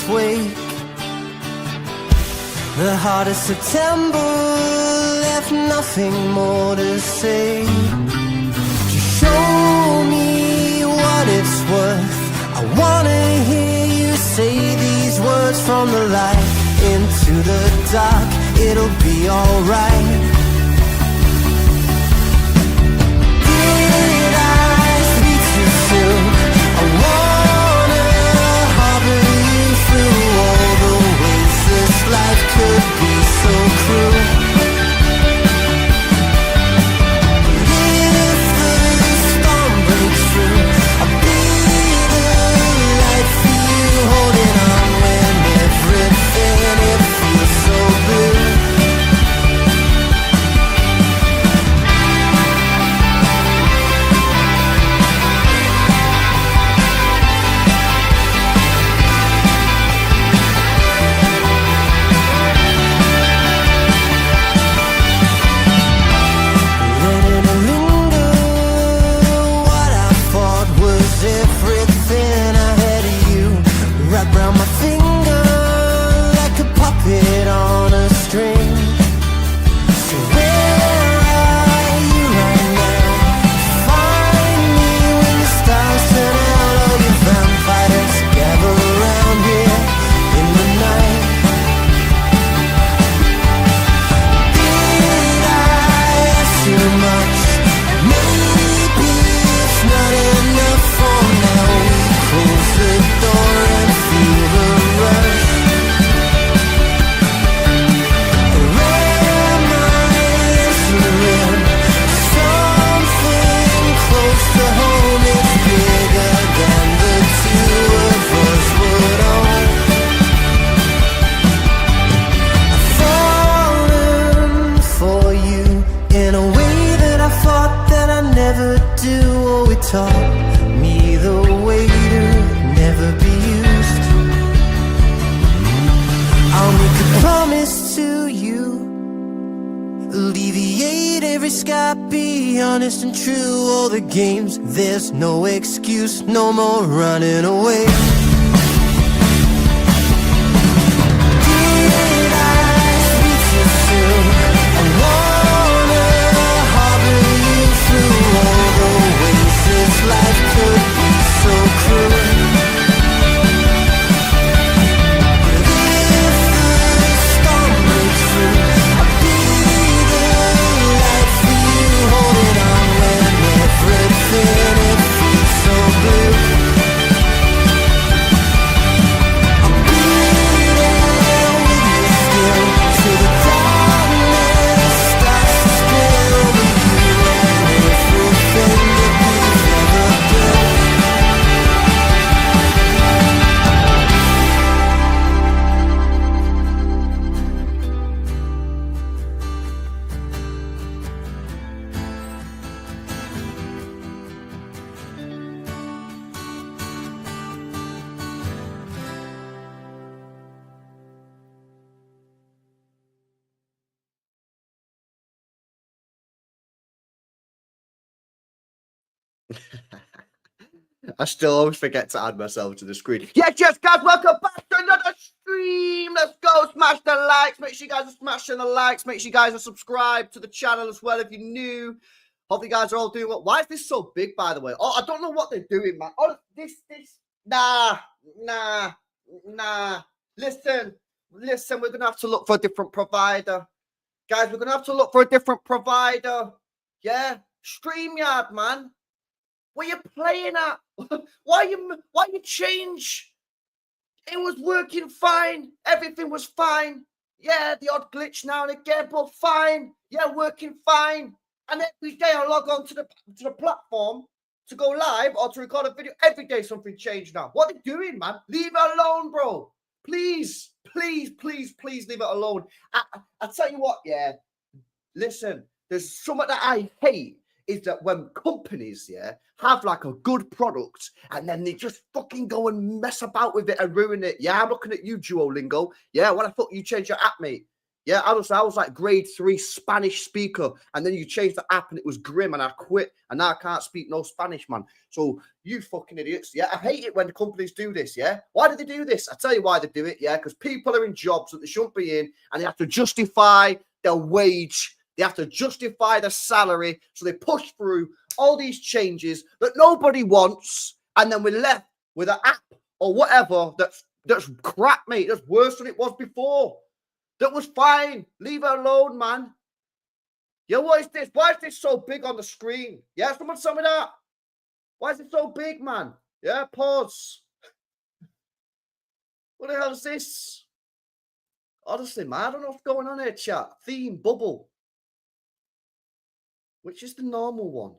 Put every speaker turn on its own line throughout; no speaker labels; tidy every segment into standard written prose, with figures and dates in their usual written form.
wake. The heart of September left nothing more to say. Just show me what it's worth. I wanna hear you say these words. From the light into the dark, it'll be alright. Did I speak too soon? I wanna harbor you through all the ways this life could be so cruel. If the storm breaks through, I'll be the light for you, holding on when everything it feels so blue. Everything I had of you wrapped around my finger like a puppet on a string. So where are you right now? Find me when the stars turn out. All you vampires gather around here in the night. Did I ask too much? Maybe it's not enough for now. We close the door and feel the rush. Or am I answering something close to home? It's bigger than the two of us would own. I've fallen for you in a way that I thought that I never do. Oh, it taught me the way to never be used. I'll make a promise to you, alleviate every sky, be honest and true. All the games, there's no excuse, no more running away. Did I speak too soon? I wanna harbor you through all the ways this life could be so cruel. If the storm breaks through, I'll be the light for you, holding on when everything it feels so blue. I'll be there with you still, till the darkness starts to spill over you and everything that we've ever built.
I still always forget to add myself to the screen. Yes, guys, welcome back to another stream. Let's go, smash the likes. Make sure you guys are smashing the likes. Make sure you guys are subscribed to the channel as well if you're new. Hope you guys are all doing well. Why is this so big, by the way? Oh, I don't know what they're doing, man. Oh, this. Nah. Listen, we're going to have to look for a different provider. Guys, we're going to have to look for a different provider. Yeah, StreamYard, man. Where you playing at? Why you change? It was working fine. Everything was fine. Yeah, the odd glitch now and again, but fine. Yeah, working fine. And every day I log on to the platform to go live or to record a video. Every day something changed now. What are they doing, man? Leave it alone, bro. Please leave it alone. I tell you what, yeah. Listen, there's something that I hate is that when companies, yeah, have like a good product and then they just fucking go and mess about with it and ruin it. Yeah, I'm looking at you, Duolingo. Yeah, when I thought you changed your app, mate. Yeah, I was like grade 3 Spanish speaker, and then you changed the app and it was grim, and I quit, and now I can't speak no Spanish, man. So you fucking idiots, yeah. I hate it when the companies do this, yeah. Why do they do this? I tell you why they do it, yeah. Because people are in jobs that they shouldn't be in, and they have to justify their wage, they have to justify their salary, so they push through all these changes that nobody wants, and then we're left with an app or whatever that's crap, mate. That's worse than it was before. That was fine. Leave it alone, man. Yeah, what is this? Why is this so big on the screen? Yeah, someone tell me that. Why is it so big, man? Yeah, pause. What the hell is this? Honestly, man, I don't know what's going on here, chat. Theme bubble. Which is the normal one?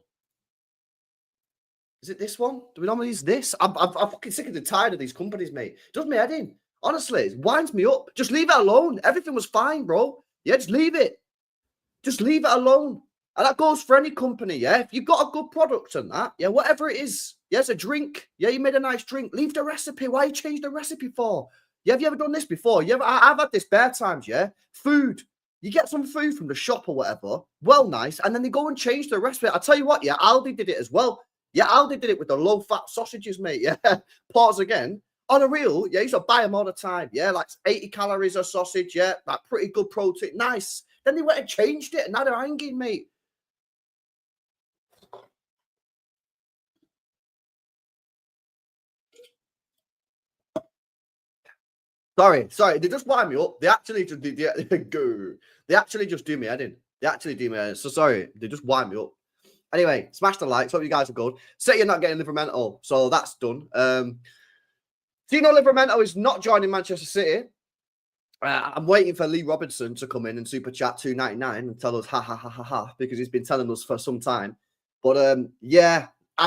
Is it this one? Do we normally use this? I'm fucking sick and tired of these companies, mate. It does me head in. Honestly, it winds me up. Just leave it alone. Everything was fine, bro. Yeah, just leave it. Just leave it alone. And that goes for any company, yeah? If you've got a good product and that, yeah, whatever it is. Yeah, it's a drink. Yeah, you made a nice drink. Leave the recipe. Why you change the recipe for? Yeah, have you ever done this before? I've had this bare times, yeah? Food. You get some food from the shop or whatever. Well, nice. And then they go and change the recipe. I'll tell you what, yeah, Aldi did it as well. Yeah, Aldi did it with the low-fat sausages, mate. Yeah, pause again. On a real, yeah, you used to buy them all the time. Yeah, like 80 calories a sausage. Yeah, like pretty good protein. Nice. Then they went and changed it, and now they're hanging, mate. Sorry. They just wind me up. They actually just do. They actually just do me head in. They actually do me head in. So sorry. They just wind me up. Anyway, smash the likes. Hope you guys are good. Say you're not getting Livramento, so that's done. Tino Livramento is not joining Manchester City. I'm waiting for Lee Robinson to come in and super chat $2.99 and tell us ha ha ha ha ha, because he's been telling us for some time. But yeah,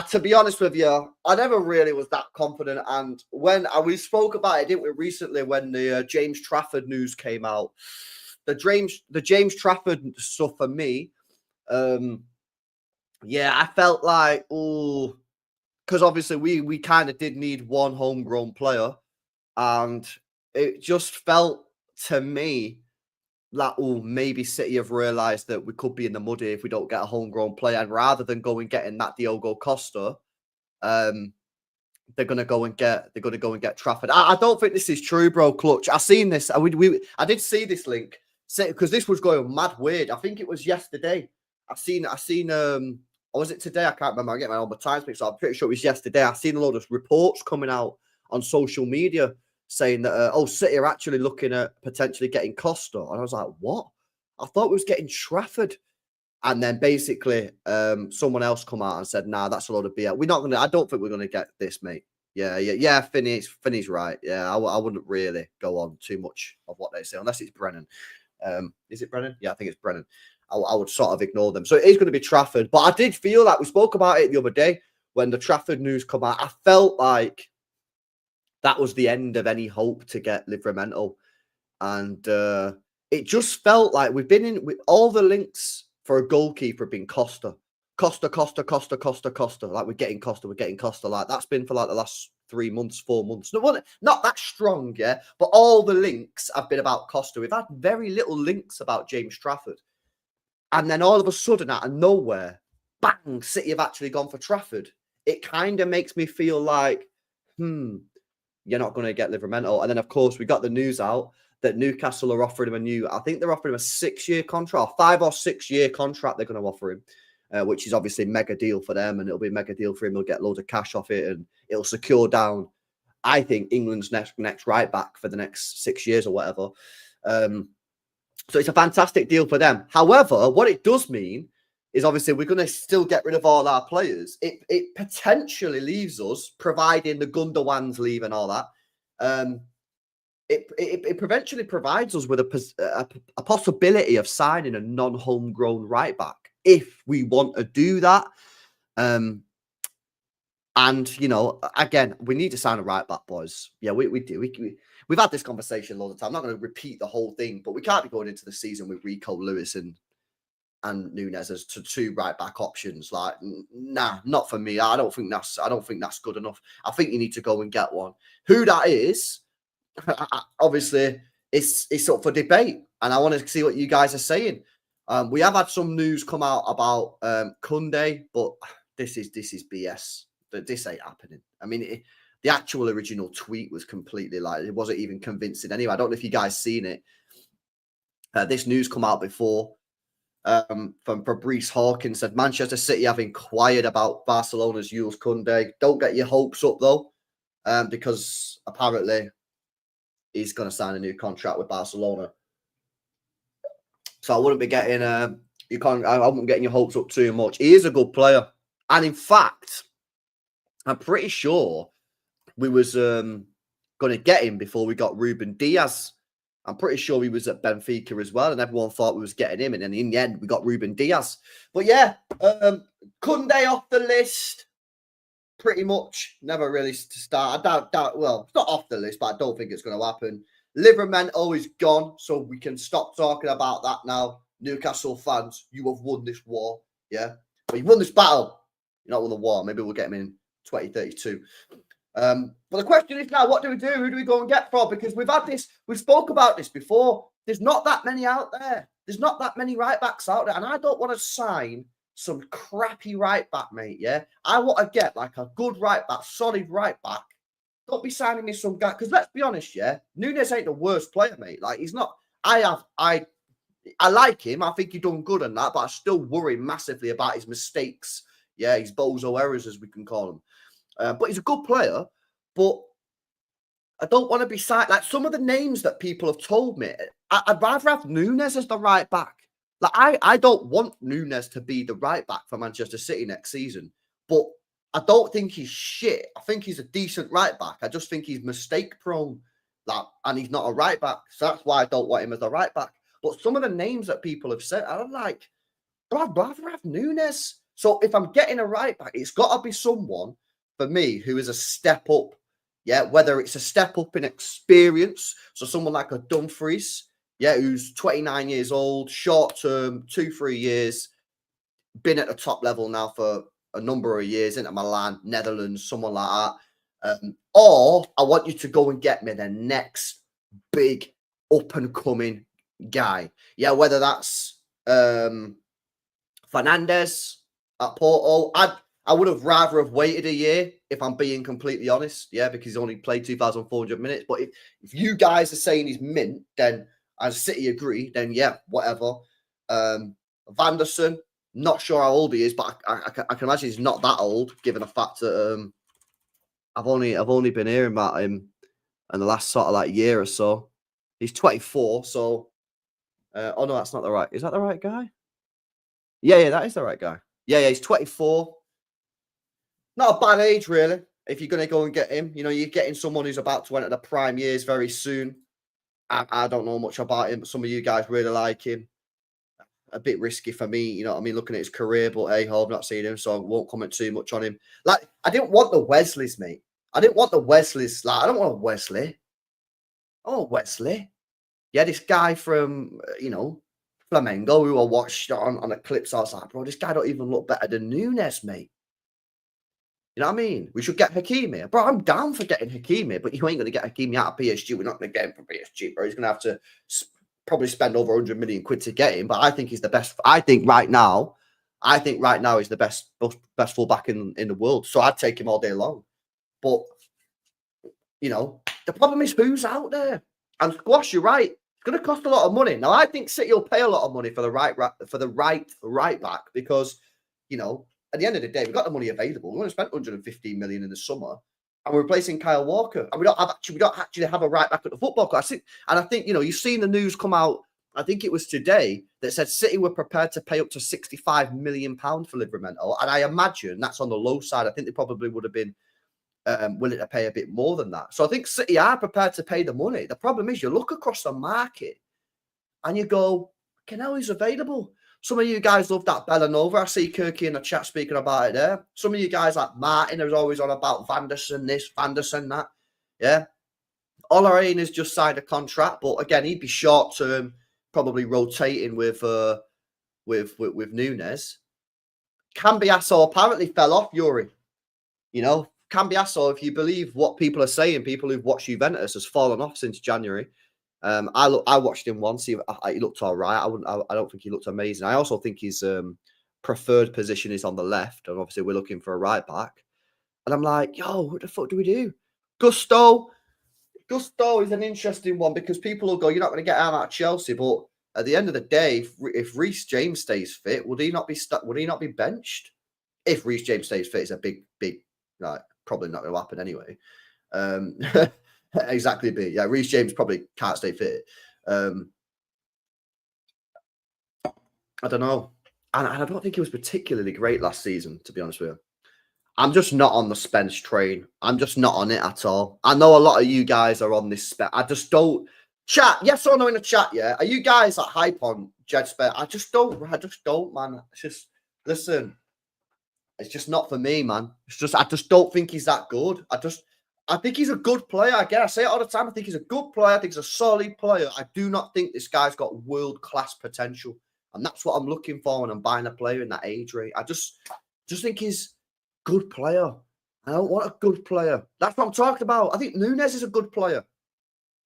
to be honest with you, I never really was that confident. And when we spoke about it, didn't we, recently, when the James Trafford news came out, the James Trafford stuff for me, yeah, I felt like, oh, because obviously we kind of did need one homegrown player, and it just felt to me like, oh, maybe City have realised that we could be in the mud if we don't get a homegrown player, and rather than going getting that Diogo Costa, they're gonna go and get Trafford. I don't think this is true, bro. Clutch. I seen this. I did see this link because this was going mad weird. I think it was yesterday. I seen. Or was it today? I can't remember. I get my own times mixed up. I'm pretty sure it was yesterday. I seen a lot of reports coming out on social media saying that City are actually looking at potentially getting Costa, and I was like, what? I thought we was getting Trafford. And then basically, someone else come out and said, "Nah, that's a load of BS. We're not gonna. I don't think we're gonna get this, mate." Yeah. Finney's right. Yeah, I wouldn't really go on too much of what they say unless it's Brennan. Is it Brennan? Yeah, I think it's Brennan. I would sort of ignore them. So it is going to be Trafford. But I did feel like we spoke about it the other day when the Trafford news come out. I felt like that was the end of any hope to get Livramento, and it just felt like we've been in with all the links for a goalkeeper being Costa. Like we're getting Costa. Like that's been for like the last 3 months, 4 months. No, not that strong, yeah. But all the links have been about Costa. We've had very little links about James Trafford. And then all of a sudden, out of nowhere, bang, City have actually gone for Trafford. It kind of makes me feel like, you're not going to get Livramento. And then, of course, we got the news out that Newcastle are offering him I think they're offering him a 6-year contract, 5 or 6 year contract they're going to offer him, which is obviously a mega deal for them. And it'll be a mega deal for him. He'll get loads of cash off it, and it'll secure down, I think, England's next right back for the next 6 years or whatever. So it's a fantastic deal for them. However, what it does mean is obviously we're going to still get rid of all our players. It potentially leaves us, providing the Kounde ONs leave and all that, it eventually provides us with a possibility of signing a non-homegrown right back if we want to do that. And, you know, again, we need to sign a right back, boys. Yeah, we do. We've had this conversation a lot of time. I'm not going to repeat the whole thing, but we can't be going into the season with Rico Lewis and Nunez as to 2 right back options. Like, nah, not for me. I don't think that's good enough. I think you need to go and get one. Who that is, obviously, it's up for debate. and I want to see what you guys are saying. We have had some news come out about Kounde, but this is BS. This ain't happening. I mean, the actual original tweet was completely like, it wasn't even convincing anyway. I don't know if you guys seen it. This news come out before from Fabrice Hawkins, said Manchester City have inquired about Barcelona's Jules Kounde. Don't get your hopes up though, because apparently he's going to sign a new contract with Barcelona. So I wouldn't be getting I wouldn't getting your hopes up too much. He is a good player, and in fact, I'm pretty sure we was going to get him before we got Ruben Diaz. I'm pretty sure he was at Benfica as well, and everyone thought we was getting him, and then in the end we got Ruben Diaz. But yeah, Kounde off the list. Pretty much never really to start. I doubt. Well, it's not off the list, but I don't think it's going to happen. Livramento is gone, so we can stop talking about that now. Newcastle fans, you have won this war, yeah? But you've won this battle. You're not won the war. Maybe we'll get him in 2032. But the question is now, what do we do? Who do we go and get for? Because we've had this, we spoke about this before. There's not that many out there. There's not that many right backs out there. And I don't want to sign some crappy right back, mate, yeah? I want to get like a good right back, solid right back. Don't be signing me some guy, because let's be honest, yeah, Núñez ain't the worst player, mate. Like, he's not. I like him. I think he's done good on that, but I still worry massively about his mistakes. Yeah, his bozo errors, as we can call them. But he's a good player. But I don't want to be signed like some of the names that people have told me. I'd rather have Núñez as the right back. Like, I don't want Núñez to be the right back for Manchester City next season, but I don't think he's shit. I think he's a decent right back. I just think he's mistake prone, and he's not a right back. So that's why I don't want him as a right back. But some of the names that people have said, I'm like, I'd rather have Núñez. So if I'm getting a right back, it's got to be someone for me who is a step up. Yeah, whether it's a step up in experience, so someone like a Dumfries, yeah, who's 29 years old, short term, 2-3 years, been at the top level now for a number of years, into Milan, Netherlands, someone like that. Or I want you to go and get me the next big up and coming guy. Yeah, whether that's Fernandes at Porto. I would have rather have waited a year, if I'm being completely honest. Yeah, because he's only played 2,400 minutes. But if you guys are saying he's mint, then as City agree, then yeah, whatever. Vanderson, not sure how old he is, but I can imagine he's not that old, given the fact that I've only been hearing about him in the last sort of like year or so. He's 24, so oh no, that's not the right. Is that the right guy? Yeah, that is the right guy. Yeah, he's 24. Not a bad age, really. If you're going to go and get him, you know, you're getting someone who's about to enter the prime years very soon. I don't know much about him, but some of you guys really like him. A bit risky for me, you know what I mean, looking at his career, but hey, I've not seen him, so I won't comment too much on him. Like, I didn't want the Wesleys, mate. I didn't want the Wesleys. Like, I don't want a Wesley. Oh, Wesley. Yeah, this guy from, Flamengo, who I watched on the clips. I was like, bro, this guy don't even look better than Núñez, mate. You know what I mean? We should get Hakimi. Bro, I'm down for getting Hakimi, but you ain't going to get Hakimi out of PSG. We're not going to get him from PSG, bro. He's going to have to probably spend over 100 million quid to get him, but I think he's the best. I think right now he's the best fullback in the world. So I'd take him all day long. But, the problem is who's out there. And Squash, you're right. It's going to cost a lot of money. Now, I think City will pay a lot of money for the right back because, at the end of the day, we've got the money available. We only spent 115 million in the summer, and we're replacing Kyle Walker. And we don't actually have a right back at the football club. I think you've seen the news come out. I think it was today that said City were prepared to pay up to £65 million for Livramento, and I imagine that's on the low side. I think they probably would have been willing to pay a bit more than that. So I think City are prepared to pay the money. The problem is you look across the market and you go, okay, now he's available. Some of you guys love that Bellanova. I see Kirky in the chat speaking about it there. Some of you guys like Martin is always on about Vanderson this, Vanderson that. Yeah. Olarain has just signed a contract, but again, he'd be short term, probably rotating with Núñez. Cambiasso apparently fell off, Yuri. Cambiasso, if you believe what people are saying, people who've watched Juventus, has fallen off since January. I watched him once. He looked all right. I don't think he looked amazing. I also think his preferred position is on the left, and obviously we're looking for a right back. And I'm like, yo, what the fuck do we do? Gusto is an interesting one because people will go, you're not going to get out of Chelsea, but at the end of the day, if Reece James stays fit, would he not be benched? If Reece James stays fit, it's a big, like, probably not going to happen anyway. Exactly, big. Yeah, Reece James probably can't stay fit. I don't know. And I don't think he was particularly great last season, to be honest with you. I'm just not on the Spence train. I'm just not on it at all. I know a lot of you guys are on this. I just don't. Chat, yes or no in the chat, yeah? Are you guys like hype on Jed Spence? I just don't, man. It's just, listen, it's just not for me, man. I just don't think he's that good. I think he's a good player. Again, I say it all the time. I think he's a good player. I think he's a solid player. I do not think this guy's got world-class potential. And that's what I'm looking for when I'm buying a player in that age rate. I just think he's a good player. I don't want a good player. That's what I'm talking about. I think Núñez is a good player.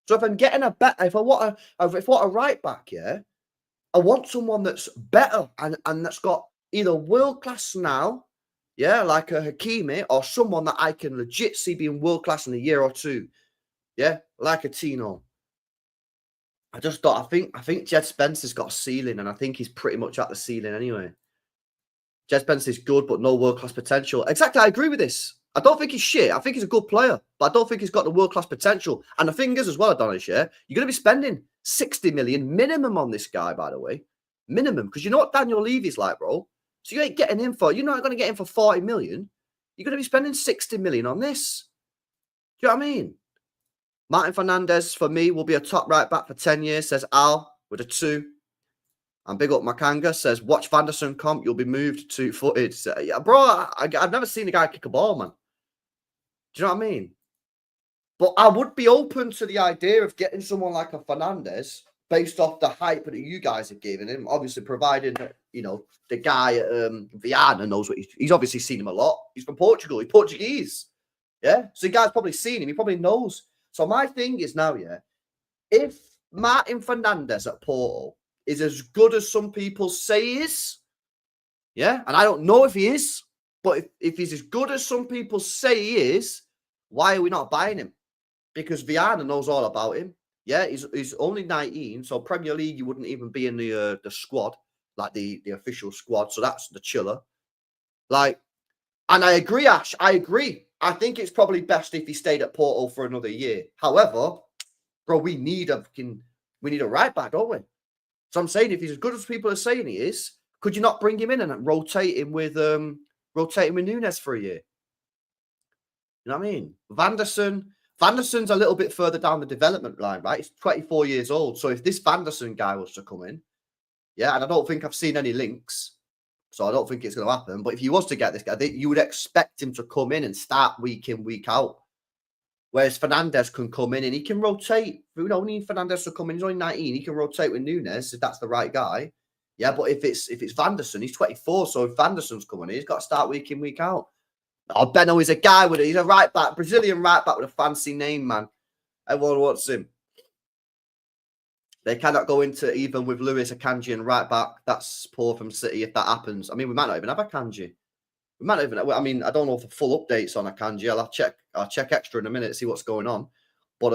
So if I'm getting if I want a right back, yeah, I want someone that's better and that's got either world-class now, yeah, like a Hakimi, or someone that I can legit see being world-class in a year or two. Yeah, like a Tino. I just thought, I think Jed Spence has got a ceiling, and I think he's pretty much at the ceiling anyway. Jed Spence is good, but no world-class potential. Exactly, I agree with this. I don't think he's shit. I think he's a good player, but I don't think he's got the world-class potential. And the thing is as well, Adonis, yeah, you're going to be spending 60 million minimum on this guy, by the way. Minimum, because you know what Daniel Levy's like, bro. So you ain't getting him you're not going to get him for 40 million. You're going to be spending 60 million on this. Do you know what I mean? Martin Fernandez, for me, will be a top right back for 10 years, says Al, with a 2. And Big Up Makanga says, watch Vanderson comp, you'll be moved to footage. So, yeah, bro, I've never seen a guy kick a ball, man. Do you know what I mean? But I would be open to the idea of getting someone like a Fernandez based off the hype that you guys have given him. Obviously, providing that, you know, the guy Viana knows what he's obviously seen him a lot. He's from Portugal. He's Portuguese. Yeah. So the guy's probably seen him. He probably knows. So my thing is now, yeah, if Martin Fernandez at Porto is as good as some people say he is, yeah, and I don't know if he is, but if he's as good as some people say he is, why are we not buying him? Because Viana knows all about him. Yeah, he's only 19, so Premier League, you wouldn't even be in the squad, like the official squad. So that's the chiller. Like, and I agree, Ash. I agree. I think it's probably best if he stayed at Porto for another year. However, bro, we need a right back, don't we? So I'm saying, if he's as good as people are saying he is, could you not bring him in and rotate him with Núñez for a year? You know what I mean? Vanderson's a little bit further down the development line, right? He's 24 years old. So if this Vanderson guy was to come in, yeah, and I don't think I've seen any links, so I don't think it's going to happen. But if he was to get this guy, you would expect him to come in and start week in, week out. Whereas Fernandez can come in and he can rotate. We don't need Fernandez to come in. He's only 19. He can rotate with Núñez if that's the right guy. Yeah, but if it's Vanderson, he's 24. So if Vanderson's coming in, he's got to start week in, week out. Oh, Benno is a guy he's a right back, Brazilian right back with a fancy name, man. Everyone wants him. They cannot go into even with Lewis, Akanji, and right back. That's poor from City if that happens. I mean, we might not even have Akanji. We might not even. I mean, I don't know if the full updates on Akanji. I'll check extra in a minute to see what's going on. But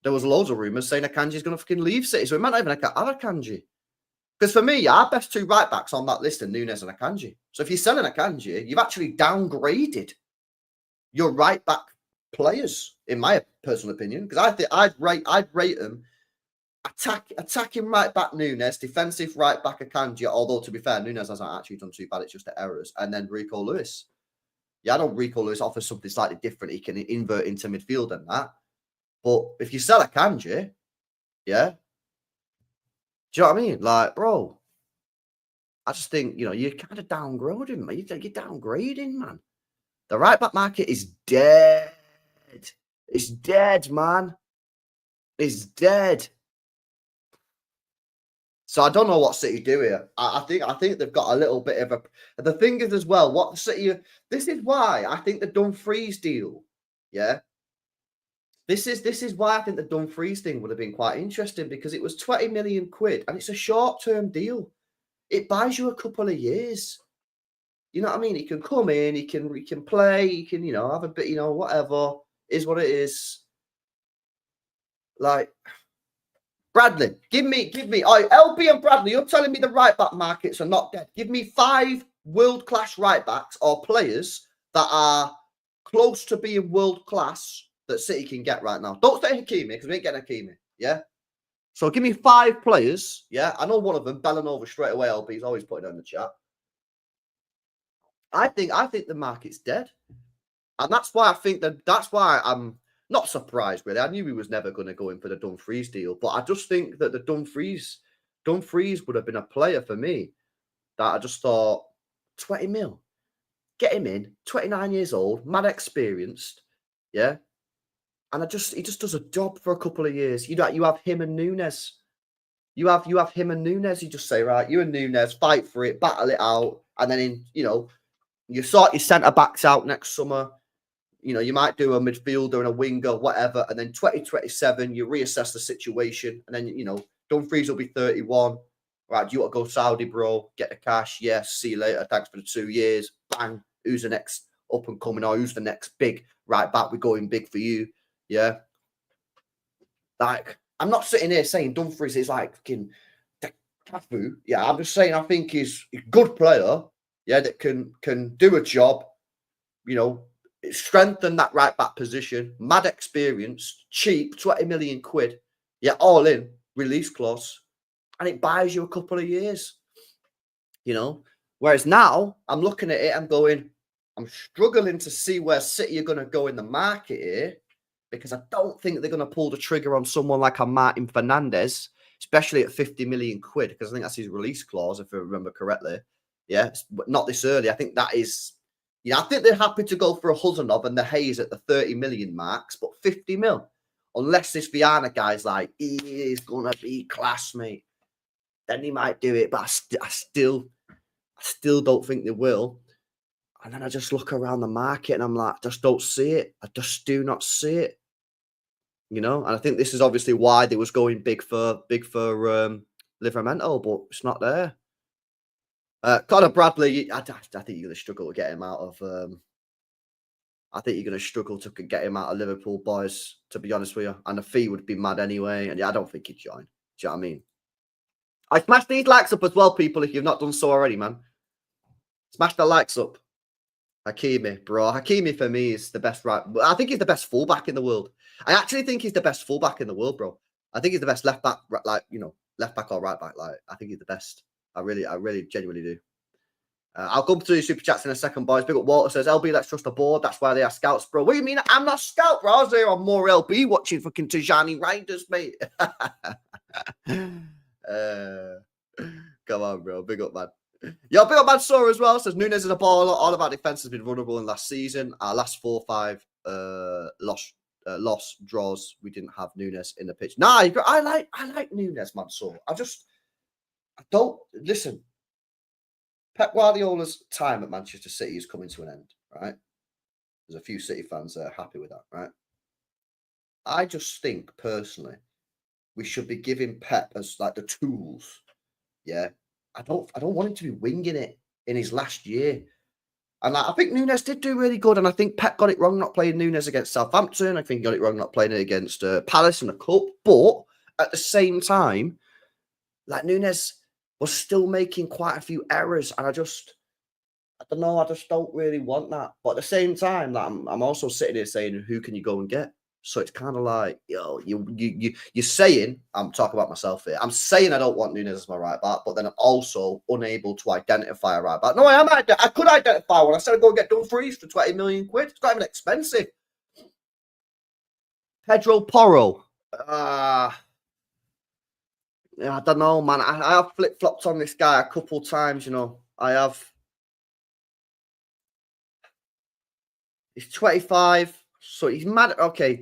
there was loads of rumours saying Akanji's going to fucking leave City, so we might not even have Akanji. Because for me, our best 2 right backs on that list are Núñez and Akanji. So if you're selling Akanji, you've actually downgraded your right back players, in my personal opinion. Because I think I'd rate them attacking right back Núñez, defensive right back Akanji. Although to be fair, Núñez hasn't actually done too bad. It's just the errors, and then Rico Lewis. Yeah, I know Rico Lewis offers something slightly different. He can invert into midfield and that. But if you sell Akanji, yeah. Do you know what I mean? Like, bro, I just think, you're kind of downgrading, man. You're downgrading, man. The right back market is dead. It's dead, man. It's dead. So I don't know what City do here. I think they've got a little bit of a. The thing is as well, what City. This is why I think the Dumfries deal, yeah, This is why I think the Dumfries thing would have been quite interesting, because it was 20 million quid and it's a short-term deal. It buys you a couple of years. You know what I mean? He can come in, he can play, he can, you know, have a bit, you know, whatever, is what it is. Like, Bradley, give me. Oh, LB and Bradley, you're telling me the right back markets are not dead. Give me 5 world-class right backs or players that are close to being world-class that City can get right now. Don't say Hakimi, because we ain't getting Hakimi, yeah? So give me 5 players, yeah? I know one of them, Bellanova straight away, LB, he's always putting it in the chat. I think the market's dead. And that's why I'm not surprised, really. I knew he was never going to go in for the Dumfries deal, but I just think that the Dumfries would have been a player for me that I just thought, 20 mil, get him in, 29 years old, mad experienced, yeah. And he just does a job for a couple of years. You have him and Nunes. You have him and Nunes. You just say, right, you and Nunes fight for it, battle it out, and then you sort your centre backs out next summer. You know, you might do a midfielder and a winger, whatever, and then 2027, you reassess the situation, and then, you know, Dumfries will be 31. Right, do you want to go Saudi, bro? Get the cash? Yes, see you later. Thanks for the 2 years. Bang. Who's the next up and coming, or who's the next big right back? We're going big for you. Yeah. Like, I'm not sitting here saying Dumfries is like fucking Cafu. Yeah, I'm just saying I think he's a good player, yeah, that can do a job, you know, strengthen that right back position, mad experience, cheap, 20 million quid, yeah, all in, release clause, and it buys you a couple of years, you know. Whereas now, I'm looking at it, I'm going, I'm struggling to see where City are going to go in the market here, because I don't think they're going to pull the trigger on someone like a Martin Fernandes, especially at 50 million quid, because I think that's his release clause, if I remember correctly. Yeah, but not this early. I think that is, I think they're happy to go for a Huzanov and the Hayes at the 30 million marks, but 50 mil, unless this Viana guy's like, he is going to be class, mate, then he might do it, but I still don't think they will. And then I just look around the market and I'm like, I just don't see it. I just do not see it. You know, and I think this is obviously why they was going big for Livramento, but it's not there. Conor Bradley, I think you're going to struggle to get him out of. I think you're going to struggle to get him out of Liverpool, boys, to be honest with you. And the fee would be mad anyway. And yeah, I don't think he'd join. Do you know what I mean? I smash these likes up as well, people, if you've not done so already, man. Smash the likes up. Hakimi, bro. Hakimi for me is the best right. I think he's the best fullback in the world. I actually think he's the best fullback in the world, bro. I think he's the best left back, like, you know, left back or right back. Like, I think he's the best. I really genuinely do. I'll come to the super chats in a second, boys. Big up Walter says, LB, let's trust the board. That's why they are scouts, bro. What do you mean? I'm not a scout, bro. I was there on more LB watching fucking Tajani Riders, mate. Come on, bro. Big up, man. Yo, big up Mansour as well. Says Nunes is a baller. All of our defense has been vulnerable in last season. Our last 4-5 loss draws. We didn't have Nunes in the pitch. Nah, I like Nunes, Mansour. I don't listen. Pep Guardiola's time at Manchester City is coming to an end, right? There's a few City fans that are happy with that, right? I just think personally we should be giving Pep as like the tools. Yeah. I don't want him to be winging it in his last year. And I think Nunes did do really good. And I think Pep got it wrong not playing Nunes against Southampton. I think he got it wrong not playing it against Palace in the Cup. But at the same time, like, Nunes was still making quite a few errors. And I don't know. I just don't really want that. But at the same time, like, I'm also sitting here saying, who can you go and get? So it's kind of like, yo, you're saying, I'm talking about myself here. I'm saying I don't want Nunes as my right back, but then I'm also unable to identify a right back. No, I could identify one. I said I'd go and get Dumfries for 20 million quid. It's not even expensive. Pedro Porro. I don't know, man. I have flip-flopped on this guy a couple times, you know. I have. He's 25. So he's mad. Okay,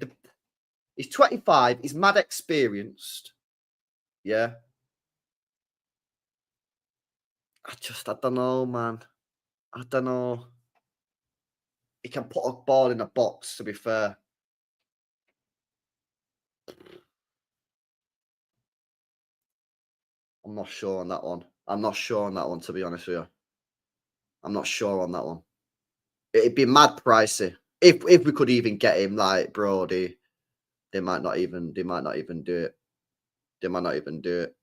he's 25. He's mad experienced. Yeah. I don't know, man. I don't know. He can put a ball in a box, to be fair. I'm not sure on that one. I'm not sure on that one, to be honest with you. I'm not sure on that one. It'd be mad pricey. If we could even get him, like, bro, they might not even do it. They might not even do it.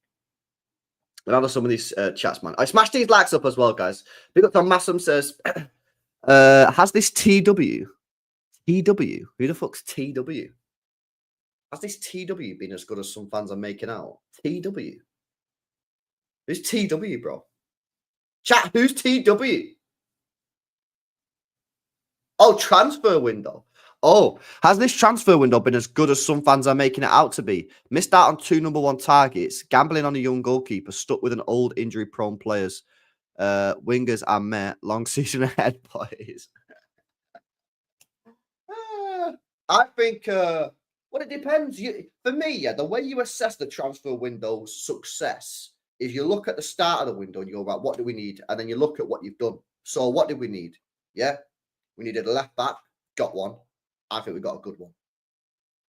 And I know some of these chats, man. I smashed these likes up as well, guys. Big up on Massam says, has this TW? TW? Who the fuck's TW? Has this TW been as good as some fans are making out? TW? Who's TW, bro? Chat, who's TW? Oh, transfer window. Oh, has this transfer window been as good as some fans are making it out to be? Missed out on 2 #1 targets, gambling on a young goalkeeper, stuck with an old injury-prone players. Wingers are met. Long season ahead, boys. I think, well, it depends. For me, yeah, the way you assess the transfer window's success is you look at the start of the window and you go, right, what do we need? And then you look at what you've done. So what did we need? Yeah, we needed a left back, got one. I think we got a good one.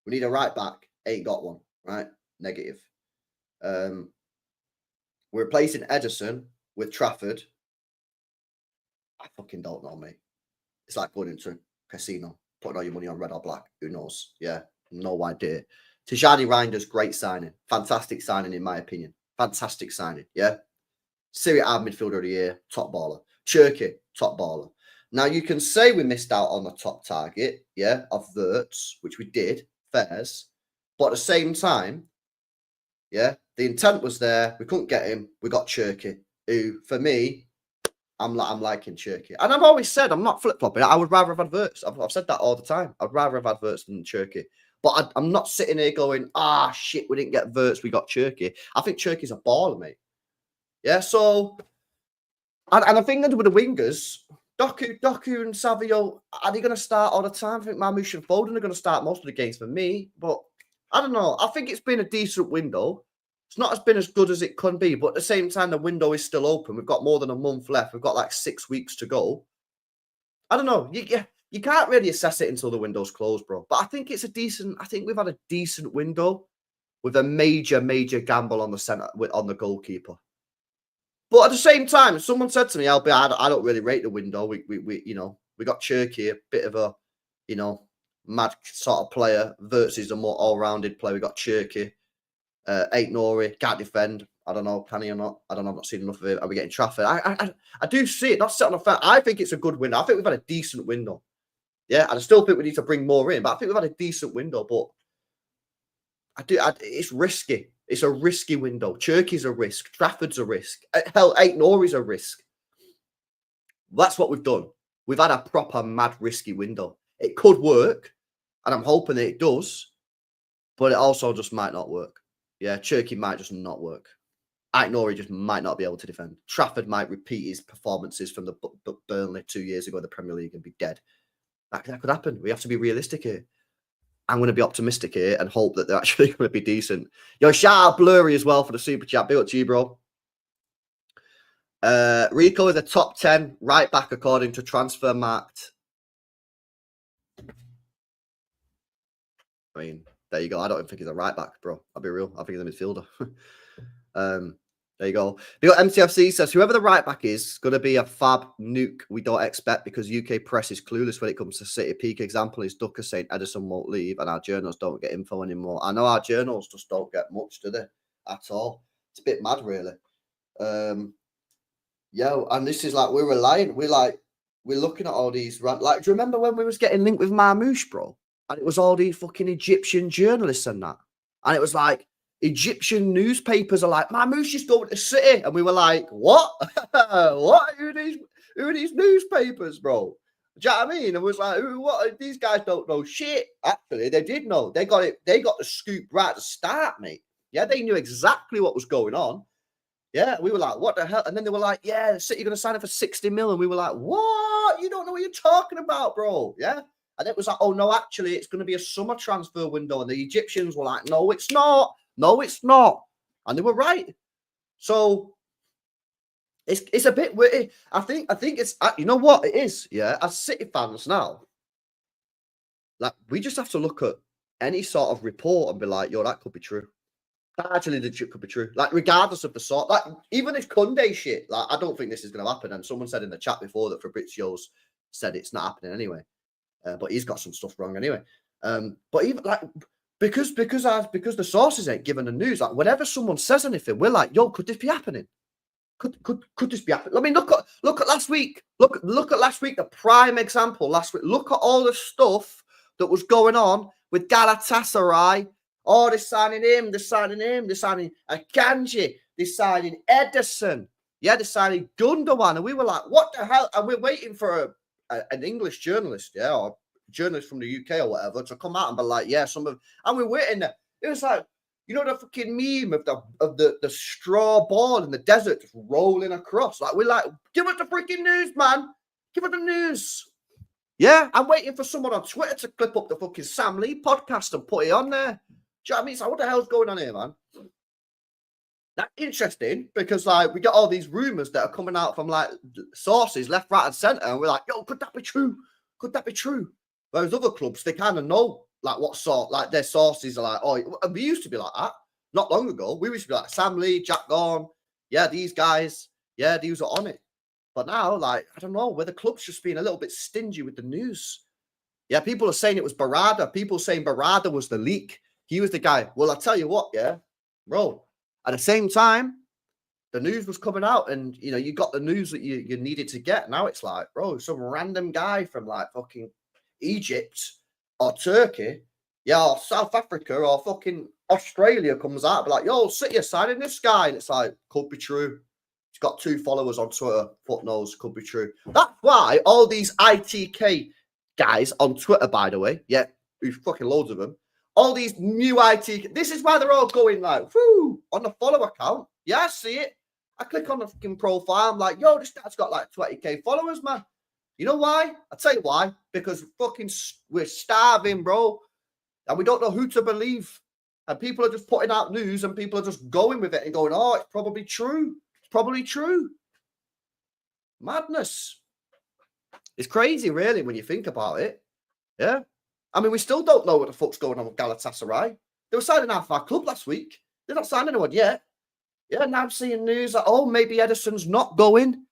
We need a right back, ain't got one, right? Negative. We're replacing Ederson with Trafford. I fucking don't know, mate. It's like going into a casino, putting all your money on red or black. Who knows? Yeah, no idea. Tijani Reinders, great signing. Fantastic signing, in my opinion. Fantastic signing, yeah? Serie A midfielder of the year, top baller. Cherky, top baller. Now, you can say we missed out on the top target, yeah, of Wirtz, which we did, fairs. But at the same time, yeah, the intent was there. We couldn't get him. We got Cherky, who, for me, I'm liking Cherky. And I've always said, I'm not flip-flopping. I would rather have had Wirtz. I've said that all the time. I'd rather have had Wirtz than Cherky. But I'm not sitting here going, shit, we didn't get Wirtz, we got Cherky. I think Cherky's a baller, mate. Yeah, so... And I think with the wingers... Doku and Savio, are they going to start all the time? I think Mamouche and Foden are going to start most of the games for me. But I don't know. I think it's been a decent window. It's not been as good as it could be. But at the same time, the window is still open. We've got more than a month left. We've got like 6 weeks to go. I don't know. You can't really assess it until the window's closed, bro. But I think it's a decent... I think we've had a decent window with a major gamble on the centre, on the goalkeeper. But at the same time, someone said to me, I don't really rate the window. We got Cherky, a bit of a, mad sort of player versus a more all-rounded player. We got Cherky, Eight Nori, can't defend. I don't know, can he or not? I don't know. I've not seen enough of it. Are we getting Trafford? I do see it. Not set on a fan. I think it's a good window. I think we've had a decent window. Yeah, and I still think we need to bring more in, but I think we've had a decent window. But it's risky. It's a risky window. Cherky's a risk. Trafford's a risk. Hell, Eight Nori's a risk. That's what we've done. We've had a proper mad risky window. It could work, and I'm hoping that it does, but it also just might not work. Yeah, Cherky might just not work. Eight Nori just might not be able to defend. Trafford might repeat his performances from the Burnley 2 years ago in the Premier League and be dead. That could happen. We have to be realistic here. I'm going to be optimistic here and hope that they're actually going to be decent. Yo, shout out Blurry as well for the super chat. Big up to you, bro. Rico is a top 10 right back according to Transfermarkt. I mean, there you go. I don't even think he's a right back, bro. I'll be real. I think he's a midfielder. There you go. MTFC says, whoever the right back is going to be a fab nuke we don't expect because UK press is clueless when it comes to City. Peak example is Ducker saying Ederson won't leave and our journals don't get info anymore. I know our journals just don't get much, do they? At all. It's a bit mad, really. Yeah, and this is like, we're reliant. We're looking at all these, like, do you remember when we was getting linked with Mamouche, bro? And it was all these fucking Egyptian journalists and that. And it was like, Egyptian newspapers are like, Mamouche is going to City. And we were like, what? What? Who are these newspapers, bro? Do you know what I mean? And it was like, what? These guys don't know shit. Actually, they did know. They got it. They got the scoop right at the start, mate. Yeah, they knew exactly what was going on. Yeah, we were like, what the hell? And then they were like, yeah, City going to sign it for 60 mil. And we were like, what? You don't know what you're talking about, bro. Yeah. And it was like, oh, no, actually, it's going to be a summer transfer window. And the Egyptians were like, no, it's not. No, it's not. And they were right. So it's a bit weird. I think it's, you know what it is? Yeah. As City fans now, like, we just have to look at any sort of report and be like, yo, that could be true. Actually, legit could be true. Like, regardless of the sort, like, even if Kounde shit, like, I don't think this is going to happen. And someone said in the chat before that Fabrizio's said it's not happening anyway. But he's got some stuff wrong anyway. But even like because the sources ain't giving the news. Like, whenever someone says anything, we're like, yo, could this be happening? Could this be happening? I mean, look at last week. Look at last week, the prime example. Last week, look at all the stuff that was going on with Galatasaray. Oh, they're signing him, they're signing Akanji, they're signing Ederson. Yeah, they're signing Kounde ON. And we were like, what the hell? And we're waiting for an English journalist, yeah, or journalist from the UK or whatever, to come out and be like, yeah, and we're waiting there. It was like, you know, the fucking meme of the straw ball in the desert just rolling across. Like, we're like, give us the freaking news, man. Give us the news. Yeah, I'm waiting for someone on Twitter to clip up the fucking Sam Lee podcast and put it on there. Do you know what I mean? It's like, what the hell's going on here, man? That's interesting because, like, we got all these rumors that are coming out from, like, sources left, right, and center, and we're like, yo, could that be true? Could that be true? Whereas other clubs, they kind of know, like, what sort, like, their sources are like, oh, we used to be like that not long ago. We used to be like Sam Lee, Jack Gorn, yeah, these guys, yeah, these are on it. But now, like, I don't know, where the club's just being a little bit stingy with the news. Yeah, people are saying it was Barada. People saying Barada was the leak. He was the guy. Well, I tell you what, yeah, bro. At the same time, the news was coming out, and you know, you got the news that you needed to get. Now it's like, bro, some random guy from like fucking Egypt or Turkey, yeah, or South Africa or fucking Australia comes out, be like, yo, City are signing this guy, and it's like, could be true. He's got 2 followers on Twitter. Fuck knows, could be true. That's why all these ITK guys on Twitter, by the way, yeah, we've fucking loads of them. All these new IT, this is why they're all going like, whoo, on the follow account. Yeah, I see it. I click on the fucking profile. I'm like, yo, this guy's got like 20k followers, man. You know why? I'll tell you why. Because fucking we're starving, bro. And we don't know who to believe. And people are just putting out news and people are just going with it and going, oh, it's probably true. It's probably true. Madness. It's crazy, really, when you think about it. Yeah. I mean, we still don't know what the fuck's going on with Galatasaray. They were signing half our club last week. They're not signing anyone yet. Yeah, now I'm seeing news that, oh, maybe Ederson's not going.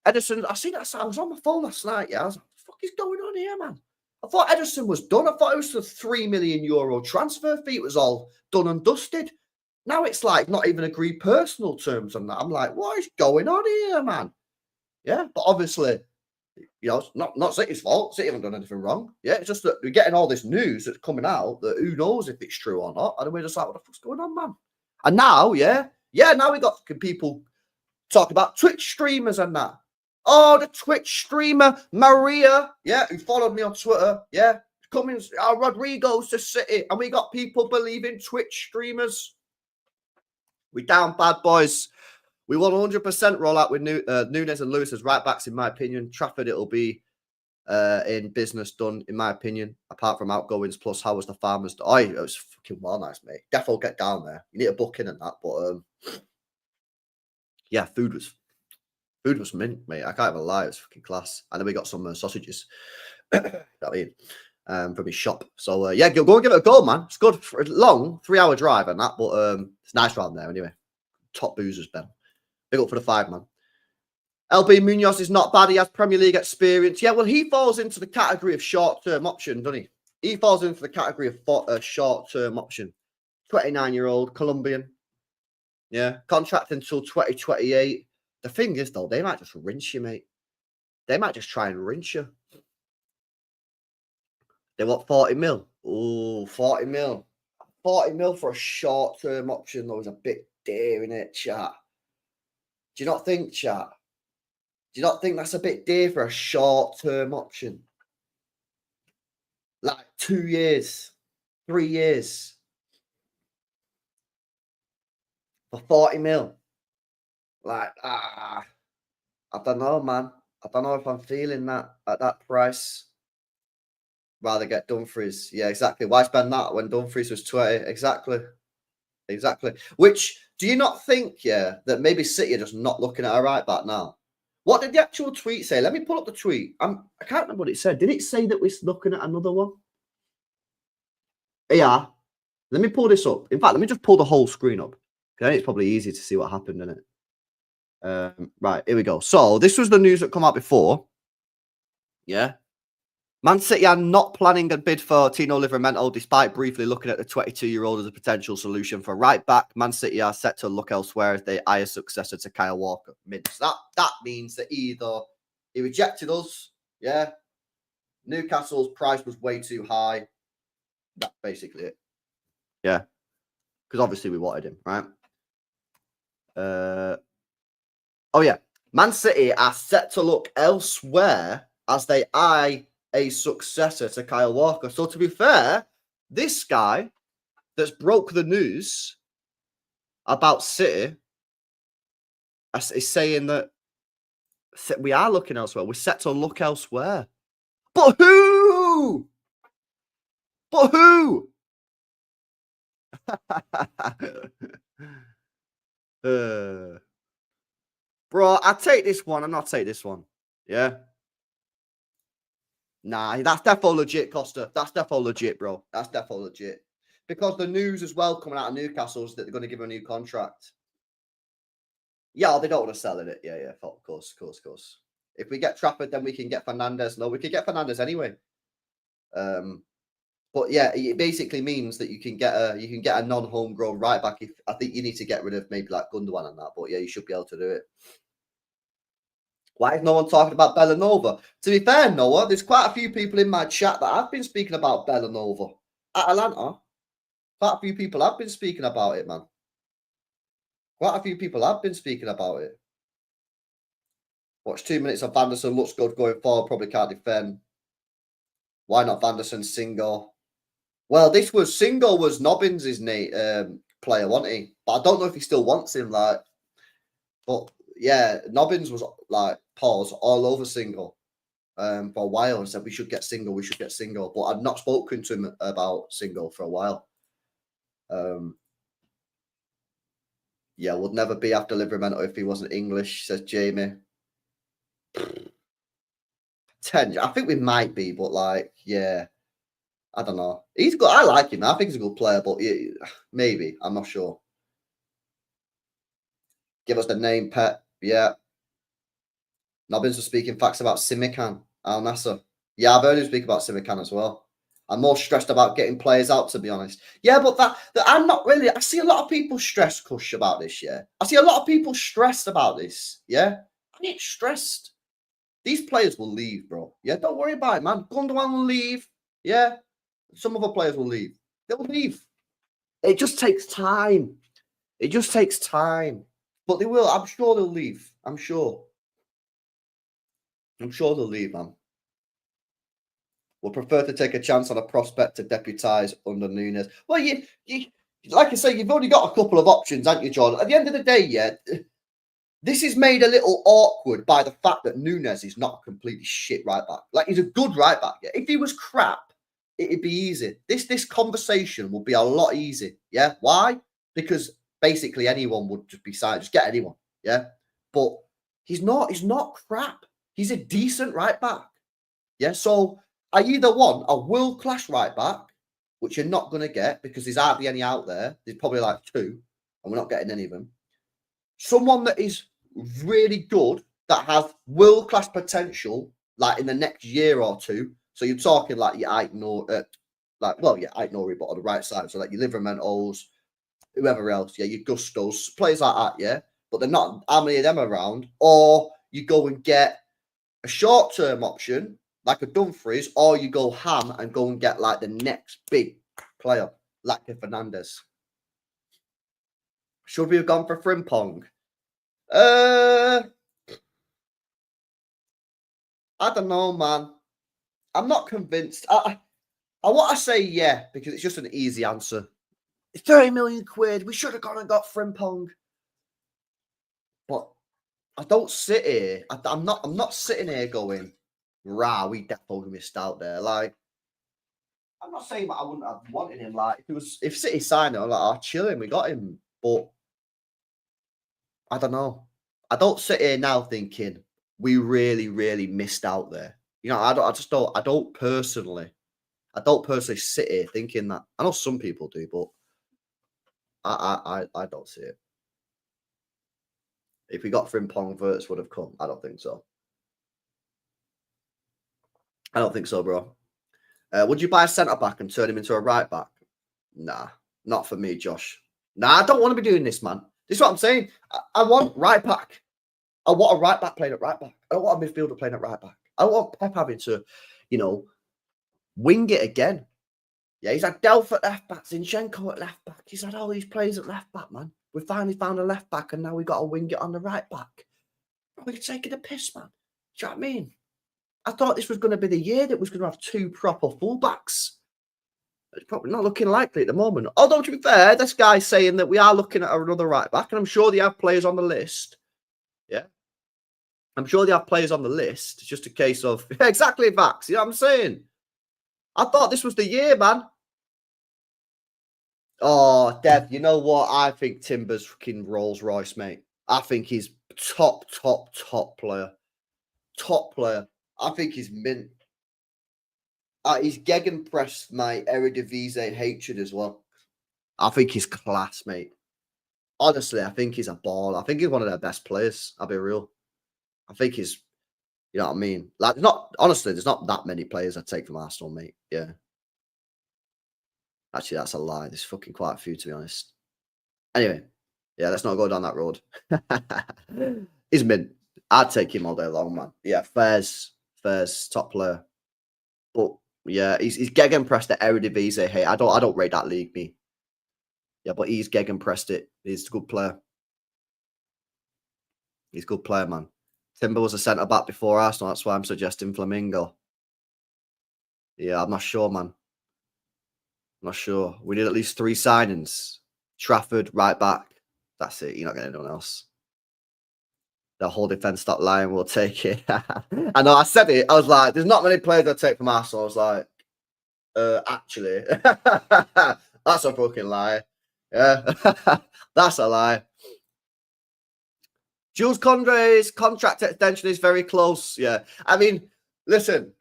Ederson, I see that. I was on my phone last night, yeah. I was like, what the fuck is going on here, man? I thought Ederson was done. I thought it was a €3 million transfer fee. It was all done and dusted. Now it's like not even agreed personal terms on that. I'm like, what is going on here, man? Yeah, but obviously, you know, it's not City's fault. City haven't done anything wrong. Yeah, it's just that we're getting all this news that's coming out that who knows if it's true or not. And we're just like, what the fuck's going on, man? And now, now we got people talking about Twitch streamers and that. Oh, the Twitch streamer, Maria, who followed me on Twitter, coming, Rodrigo's to City. And we got people believing Twitch streamers. We down bad, boys. We will 100% roll out with Nunes and Lewis as right backs, in my opinion. Trafford, it'll be in business done, in my opinion, apart from outgoings plus how was the Farmers. Oh, it was fucking well nice, mate. Defo get down there. You need a booking and that, but yeah, food was mint, mate. I can't even lie, it was fucking class. And then we got some sausages. From his shop. So go and give it a go, man. It's good for a long 3-hour drive and that, but it's nice round there anyway. Top boozers, Ben. Big up for the 5, man. LB Munoz is not bad. He has Premier League experience. Yeah, well, he falls into the category of short-term option, doesn't he? He falls into the category of short-term option. 29-year-old Colombian. Yeah, contract until 2028. The thing is, though, they might just rinse you, mate. They might just try and rinse you. They want 40 mil. Oh, 40 mil. 40 mil for a short-term option, though, is a bit dear, innit, chat? Do you not think, chat? Do you not think that's a bit dear for a short-term option? Like 2 years, 3 years. For 40 mil. Like, I don't know, man. I don't know if I'm feeling that at that price. Rather get Dumfries. Yeah, exactly. Why spend that when Dumfries was 20? Exactly. Which, do you not think, that maybe City are just not looking at a right back now? What did the actual tweet say? Let me pull up the tweet. I can't remember what it said. Did it say that we're looking at another one? Yeah. Let me pull this up. In fact, let me just pull the whole screen up. Okay, it's probably easy to see what happened in it. Right, here we go. So this was the news that come out before. Yeah. Man City are not planning a bid for Tino Livramento, despite briefly looking at the 22-year-old as a potential solution for right back. Man City are set to look elsewhere as they eye a successor to Kyle Walker. That means that either he rejected us, yeah. Newcastle's price was way too high. That's basically it. Yeah. Because obviously we wanted him, right? Oh, yeah. Man City are set to look elsewhere as they eye a successor to Kyle Walker. So, to be fair, this guy that's broke the news about City is saying that we are looking elsewhere. We're set to look elsewhere. But who? But who? Bro, I take this one. I'm not take this one. Yeah. Nah, that's defo legit, Costa. That's defo legit, bro. That's defo legit. Because the news as well coming out of Newcastle is that they're going to give him a new contract. Yeah, they don't want to sell it. Yeah, of course. If we get Trafford, then we can get Fernandes. No, we could get Fernandes anyway. But yeah, it basically means that you can get a non-homegrown right back. If I think you need to get rid of maybe like Kounde ON and that, but yeah, you should be able to do it. Why is no one talking about Bellanova? To be fair, Noah, there's quite a few people in my chat that have been speaking about Bellanova at Atlanta. Quite a few people have been speaking about it, man. Quite a few people have been speaking about it. Watch 2 minutes of Vanderson. Looks good going forward. Probably can't defend. Why not Vanderson? Singo. Well, Singo was Nobbins' player, wasn't he? But I don't know if he still wants him. But yeah, Nobbins was like pause all over Singo for a while and said we should get Singo. But I've not spoken to him about Singo for a while. Yeah, would never be after Livramento if he wasn't English, says Jamie. 10. I think we might be, but yeah, I don't know. He's good. I like him. I think he's a good player, but maybe. I'm not sure. Give us the name, Pet. Yeah. Nobbins was speaking facts about Simikan, Al Nasser. Yeah, I've heard him speak about Simikan as well. I'm more stressed about getting players out, to be honest. Yeah, but that I'm not really. I see a lot of people stressed, Kush, about this. Yeah, I see a lot of people stressed about this. Yeah, I ain't stressed. These players will leave, bro. Yeah, don't worry about it, man. Kounde ON will leave. Yeah, some other players will leave. They'll leave. It just takes time. It just takes time. But they will. I'm sure they'll leave. I'm sure they'll leave, man. Would prefer to take a chance on a prospect to deputise under Nunes. Well, you like I say, you've only got a couple of options, haven't you, Jordan? At the end of the day, yeah, this is made a little awkward by the fact that Nunes is not a completely shit right back. Like, he's a good right back. Yeah? If he was crap, it'd be easy. This conversation would be a lot easier. Yeah, why? Because basically anyone would just be signed. Just get anyone. Yeah, but he's not. He's not crap. He's a decent right back. Yeah, so I either want a world-class right back, which you're not going to get because there's hardly any out there. There's probably like 2, and we're not getting any of them. Someone that is really good, that has world-class potential, like in the next year or 2. So you're talking like your Ike Nori, but on the right side. So like your Livramentos, whoever else, yeah, your Gustos, players like that, yeah. But they're not how many of them around. Or you go and get a short-term option, like a Dumfries, or you go ham and go and get like the next big player, like a Fernandes. Should we have gone for Frimpong? I don't know, man. I'm not convinced. I want to say yeah, because it's just an easy answer. It's 30 million quid. We should have gone and got Frimpong. But I don't sit here. I'm not sitting here going, rah, we definitely missed out there. Like, I'm not saying that I wouldn't have wanted him. Like, if City signed him, I'm like, oh, chill him, we got him. But I don't know. I don't sit here now thinking we really, really missed out there. You know, I don't personally I don't personally sit here thinking that. I know some people do, but I don't see it. If we got Frimpong, Wirtz would have come. I don't think so. I don't think so, bro. Would you buy a centre back and turn him into a right back? Nah, not for me, Josh. Nah, I don't want to be doing this, man. This is what I'm saying. I want right back. I want a right back playing at right back. I don't want a midfielder playing at right back. I don't want Pep having to, you know, wing it again. Yeah, he's had Delph at left back, Zinchenko at left back. He's had all these players at left back, man. We finally found a left back, and now we got to wing it on the right back. We're taking a piss, man. Do you know what I mean? I thought this was going to be the year that was going to have 2 proper fullbacks. It's probably not looking likely at the moment. Although, to be fair, this guy's saying that we are looking at another right back, and I'm sure they have players on the list. Yeah. I'm sure they have players on the list. It's just a case of, exactly, Vax. You know what I'm saying? I thought this was the year, man. Oh, Dev, you know what? I think Timber's fucking Rolls Royce, mate. I think he's top player. Top player. I think he's mint. He's gegenpressed my Eredivisie hatred as well. I think he's class, mate. Honestly, I think he's a ball. I think he's one of their best players. I'll be real. I think he's, you know what I mean? Like, honestly, there's not that many players I'd take from Arsenal, mate. Yeah. Actually, that's a lie. There's fucking quite a few, to be honest. Anyway, yeah, let's not go down that road. He's mint. I'd take him all day long, man. Yeah, Fairs, top player. But yeah, he's gegenpressed the Eredivisie. Hey, I don't rate that league, me. Yeah, but he's gegenpressed it. He's a good player. He's a good player, man. Timber was a centre back before Arsenal. That's why I'm suggesting Flamingo. Yeah, I'm not sure, man. I'm not sure. We need at least 3 signings. Trafford, right back. That's it. You're not getting anyone else. The whole defence stop lying. We'll take it. I know. I said it. I was like, there's not many players I'd take from Arsenal. I was like, actually, that's a fucking lie. Yeah, that's a lie. Jules Kounde's contract extension is very close. Yeah, I mean, listen,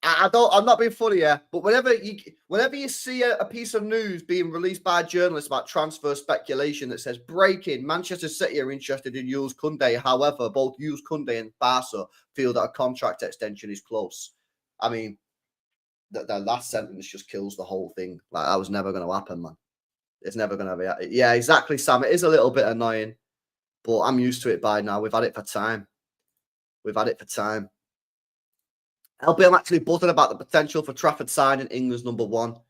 I'm not being funny here, but whenever you see a piece of news being released by a journalist about transfer speculation that says breaking, Manchester City are interested in Jules Kounde. However, both Jules Kounde and Barca feel that a contract extension is close. I mean, the last sentence just kills the whole thing. Like, that was never going to happen, man. It's never going to be. Yeah, exactly, Sam. It is a little bit annoying, but I'm used to it by now. We've had it for time. LB, I'm actually buzzing about the potential for Trafford signing England's #1.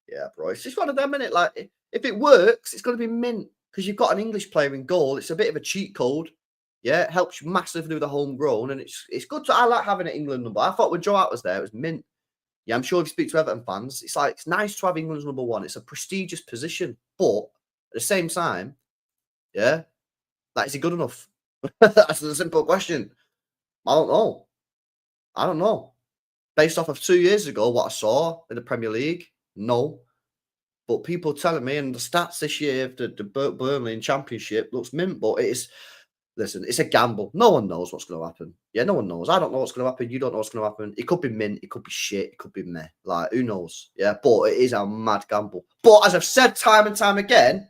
Yeah, bro. It's just one of them, innit? Like, if it works, it's going to be mint because you've got an English player in goal. It's a bit of a cheat code. Yeah, it helps you massively with the homegrown, and it's good. I like having an England number. I thought when Joe Hart was there, it was mint. Yeah, I'm sure if you speak to Everton fans, it's like, it's nice to have England's #1. It's a prestigious position, but at the same time, yeah, like, is he good enough? That's a simple question. I don't know. Based off of 2 years ago, what I saw in the Premier League, no. But people telling me, and the stats this year, the Burnley in Championship looks mint, but listen, it's a gamble. No one knows what's going to happen. Yeah, no one knows. I don't know what's going to happen. You don't know what's going to happen. It could be mint. It could be shit. It could be meh. Like, who knows? Yeah, but it is a mad gamble. But as I've said time and time again,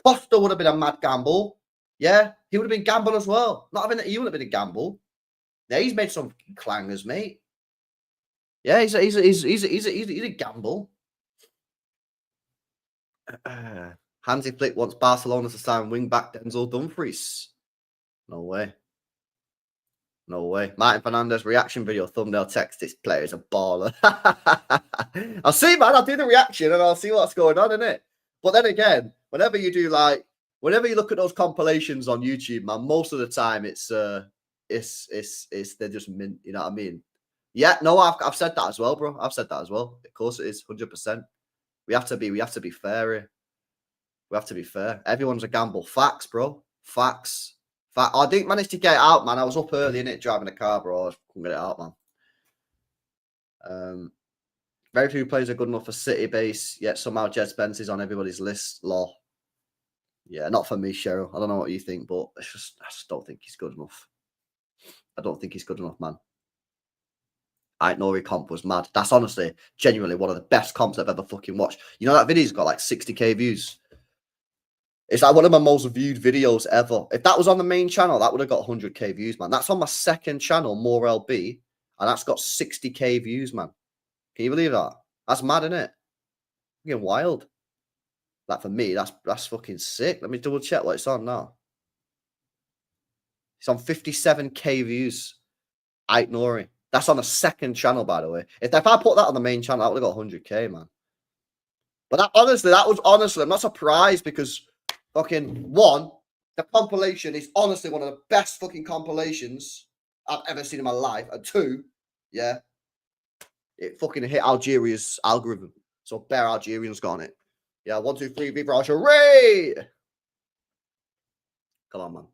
Costa would have been a mad gamble. Yeah, he would have been gamble as well. Not having he would have been a gamble. Yeah, he's made some clangers, mate. Yeah, he's a gamble. Hansi Flick wants Barcelona to sign wing-back Denzel Dumfries. No way. No way. Martin Fernandez reaction video thumbnail text. This player is a baller. I'll see, man. I'll do the reaction and I'll see what's going on, innit? But then again, whenever you look at those compilations on YouTube, man, most of the time it's they're just mint. You know what I mean? Yeah, no, I've said that as well, bro. I've said that as well. Of course it is, 100%. We have to be fair here. We have to be fair. Everyone's a gamble. Facts, bro. Facts. I didn't manage to get it out, man. I was up early in it driving a car, bro. I couldn't get it out, man. Very few players are good enough for City base, yet somehow Jed Spence is on everybody's list. Law. Yeah, not for me, Cheryl. I don't know what you think, but I just don't think he's good enough. I don't think he's good enough, man. Nori comp was mad. That's honestly, genuinely one of the best comps I've ever fucking watched. You know, that video's got like 60k views. It's like one of my most viewed videos ever. If that was on the main channel, that would have got 100k views, man. That's on my second channel, More LB, and that's got 60k views, man. Can you believe that? That's mad, isn't it? Fucking wild. Like, for me, that's fucking sick. Let me double check what it's on now. It's on 57k views. Nori. That's on a second channel, by the way. If I put that on the main channel, that would have got 100k, man. But that was honestly, I'm not surprised because fucking one, the compilation is honestly one of the best fucking compilations I've ever seen in my life. And two, yeah, it fucking hit Algeria's algorithm. So bare Algerians got on it. Yeah, 1, 2, 3, Viva Algeria! Come on, man.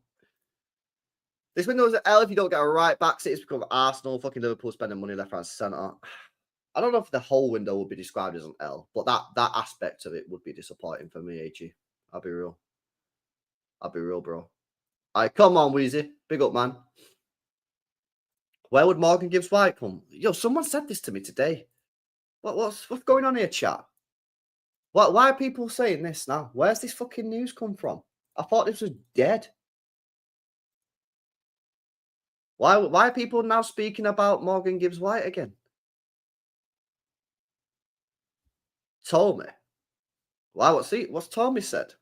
This window's an L if you don't get a right back. City's become Arsenal. Fucking Liverpool spending money left, right, and centre. I don't know if the whole window would be described as an L, but that aspect of it would be disappointing for me, HG. I'll be real. I'll be real, bro. All right, come on, Weezy. Big up, man. Where would Morgan Gibbs-White come? Yo, someone said this to me today. What's going on here, chat? Why are people saying this now? Where's this fucking news come from? I thought this was dead. Why are people now speaking about Morgan Gibbs-White again? Tommy. Why? What's Tommy said?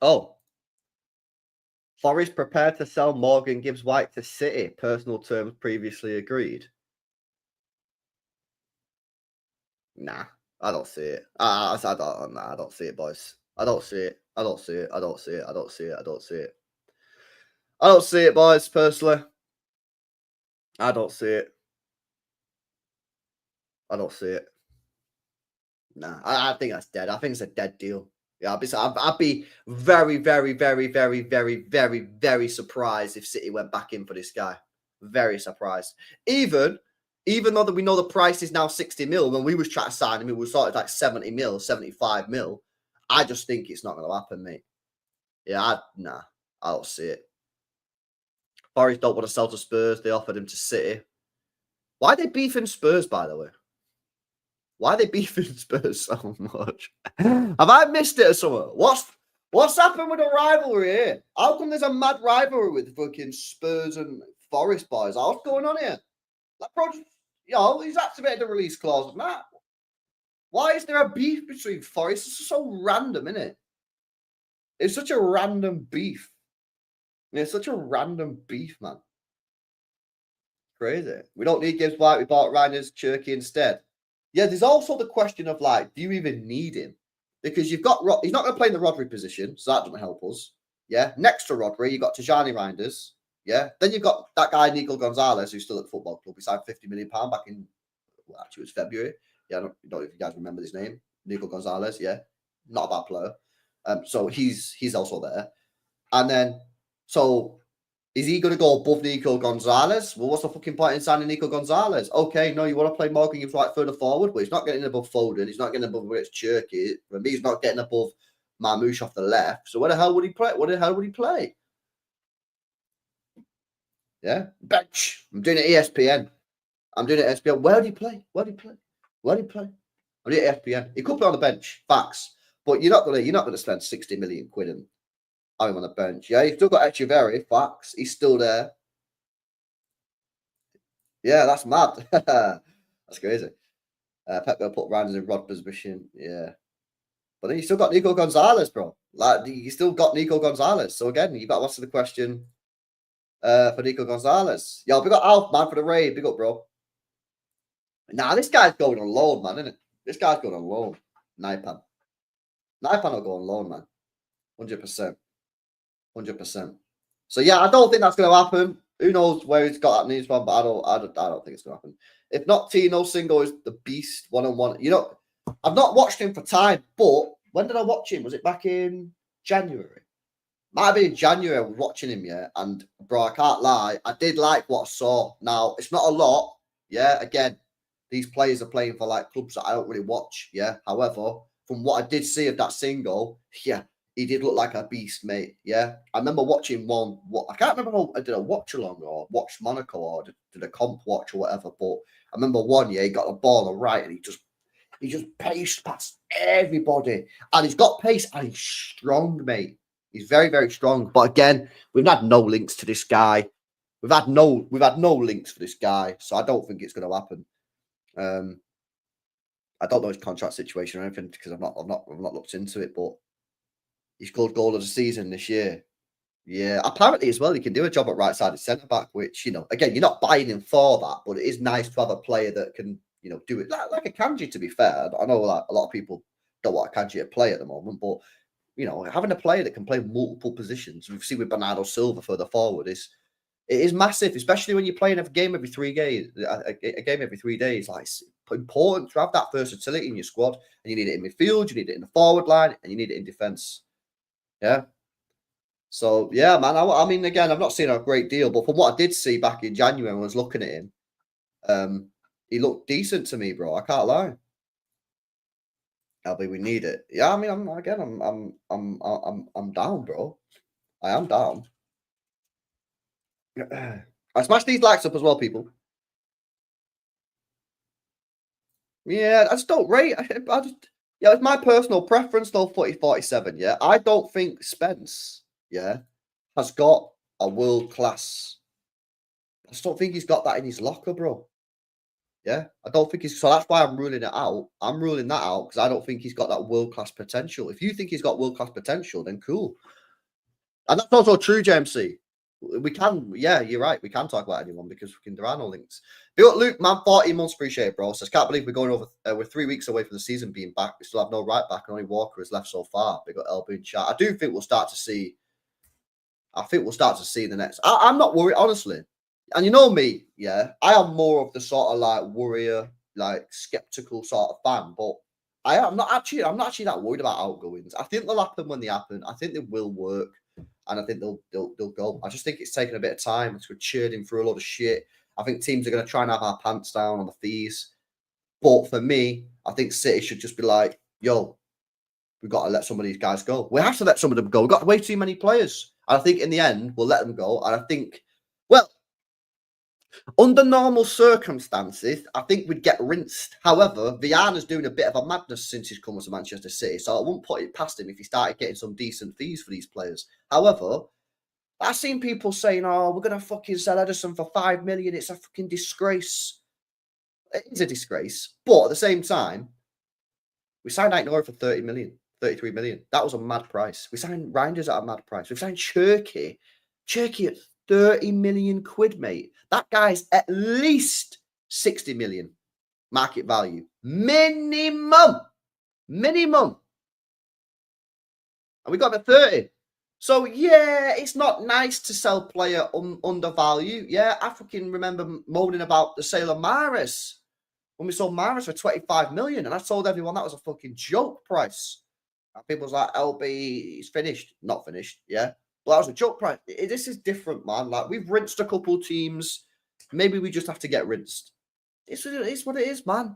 Oh. Forest prepared to sell Morgan Gibbs-White to City. Personal terms previously agreed. Nah, I don't see it. I don't see it, boys. I don't see it. I don't see it. I don't see it. I don't see it. I don't see it. I don't see it, boys, personally. I don't see it. I don't see it. Nah, I think that's dead. I think it's a dead deal. Yeah, I'd be very, very, very, very, very, very, very surprised if City went back in for this guy. Very surprised. Even though that we know the price is now 60 mil, when we was trying to sign him, it was sort of like 70 mil, 75 mil. I just think it's not going to happen, mate. Yeah, nah, I don't see it. Forest don't want to sell to Spurs. They offered him to City. Why are they beefing Spurs, by the way? Why are they beefing Spurs so much? Have I missed it or something? What's happened with the rivalry here? How come there's a mad rivalry with fucking Spurs and Forest boys? What's going on here? That project, he's activated the release clause, Matt. Why is there a beef between Forest? It's so random, isn't it? It's such a random beef. It's such a random beef, man. Crazy. We don't need Gibbs-White. We bought Reiner's Cherky instead. Yeah, there's also the question of, like, do you even need him? Because you've got he's not going to play in the Rodri position, so that doesn't help us. Yeah. Next to Rodri, you've got Tijani Reinders. Yeah. Then you've got that guy, Nico Gonzalez, who's still at the football club. He signed £50 million back in, well, actually, it was February. Yeah, I don't know if you guys remember his name. Nico Gonzalez, yeah. Not a bad player. So he's also there. And then, so is he going to go above Nico Gonzalez? Well, what's the fucking point in signing Nico Gonzalez? Okay, no, you want to play Morgan Gibbs-White further forward, but he's not getting above Foden. He's not getting above where it's Cherky. For me, he's not getting above Marmoush off the left. So where the hell would he play? What the hell would he play? Yeah, bench. I'm doing it ESPN. I'm doing it ESPN. Where do you play? Where do you play? Where do you play? I'm doing it ESPN. He could play on the bench. Facts. But you're not gonna spend 60 million quid and have him on the bench. Yeah, you've still got Echeverry. Facts. He's still there. Yeah, that's mad. That's crazy. Pep gonna put Reinders in Rod position. Yeah. But then you still got Nico Gonzalez, bro. Like, you still got Nico Gonzalez. So again, you got to answer the question for Nico Gonzalez. Yo, we got Alf, man, for the raid. Big up, bro. Nah, this guy's going on loan, man, isn't it? This guy's going on loan. Naipan will go on loan, man. 100%. 100%. So yeah, I don't think that's going to happen. Who knows where he's got that news from, but I don't think it's going to happen. If not, Tino Singo is the beast one-on-one. You know, I've not watched him for time, but when did I watch him? Was it back in January? Might have been in January. I was watching him, yeah. And bro, I can't lie, I did like what I saw. Now, it's not a lot. Yeah, again, these players are playing for like clubs that I don't really watch. Yeah. However, from what I did see of that single, yeah, he did look like a beast, mate. Yeah. I remember watching one. I can't remember how I did a watch along or watched Monaco or did a comp watch or whatever. But I remember one. Yeah, he got the ball all right, and he just paced past everybody, and he's got pace and he's strong, mate. He's very, very strong. But again, we've had no links to this guy. We've had no links for this guy, so I don't think it's going to happen. I don't know his contract situation or anything because I've not looked into it, but he scored goal of the season this year. Yeah, apparently as well, he can do a job at right-sided centre back, which, you know, again, you're not buying him for that, but it is nice to have a player that can, you know, do it like a Kanji. To be fair, I know like a lot of people don't want a Kanji to play at the moment, but you know, having a player that can play multiple positions, we've seen with Bernardo Silva further forward, it is massive, especially when you're playing a game every 3 days. A game every 3 days, like it's important to have that versatility in your squad, and you need it in midfield, you need it in the forward line, and you need it in defence. Yeah. So yeah, man. I mean, again, I've not seen a great deal, but from what I did see back in January when I was looking at him, he looked decent to me, bro. I can't lie. LB, we need it. Yeah, I mean, I'm down, bro. I am down. I smash these likes up as well, people. Yeah, I just don't rate. Yeah, it's my personal preference though. 47. Yeah, I don't think Spence, yeah, has got a world class. I just don't think he's got that in his locker, bro. Yeah, I don't think he's. So that's why I'm ruling it out. I'm ruling that out because I don't think he's got that world class potential. If you think he's got world class potential, then cool. And that's also true, JMC. We can, yeah, you're right. We can talk about anyone because there are no links. Bill Luke, man, 14 months, appreciate it, bro. Says, can't believe we're going over, we're 3 weeks away from the season being back. We still have no right back, and only Walker is left so far. Big got LB in chat. I do think we'll start to see, the next. I'm not worried, honestly. And you know me, yeah, I am more of the sort of like worrier, like skeptical sort of fan, but I'm not actually that worried about outgoings. I think they'll happen when they happen. I think they will work. And I think they'll go. I just think it's taking a bit of time. We're churning through a lot of shit. I think teams are going to try and have our pants down on the fees. But for me, I think City should just be like, yo, we've got to let some of these guys go. We have to let some of them go. We've got way too many players. And I think in the end, we'll let them go. And I think, well, under normal circumstances, I think we'd get rinsed. However, Viana's doing a bit of a madness since he's come to Manchester City, so I wouldn't put it past him if he started getting some decent fees for these players. However, I've seen people saying, oh, we're going to fucking sell Ederson for 5 million. It's a fucking disgrace. It is a disgrace. But at the same time, we signed Aït-Nouri for 30 million, 33 million. That was a mad price. We signed Reinders at a mad price. We've signed Cherki at 30 million quid, mate. That guy's at least 60 million market value. Minimum. And we got him at 30. So, yeah, it's not nice to sell player undervalue. Yeah, I fucking remember moaning about the sale of Mahrez. When we sold Mahrez for 25 million. And I told everyone that was a fucking joke price. And people was like, LB, he's finished. Not finished, yeah. But that was a joke price. This is different, man. Like, we've rinsed a couple teams. Maybe we just have to get rinsed. It's what it is, man.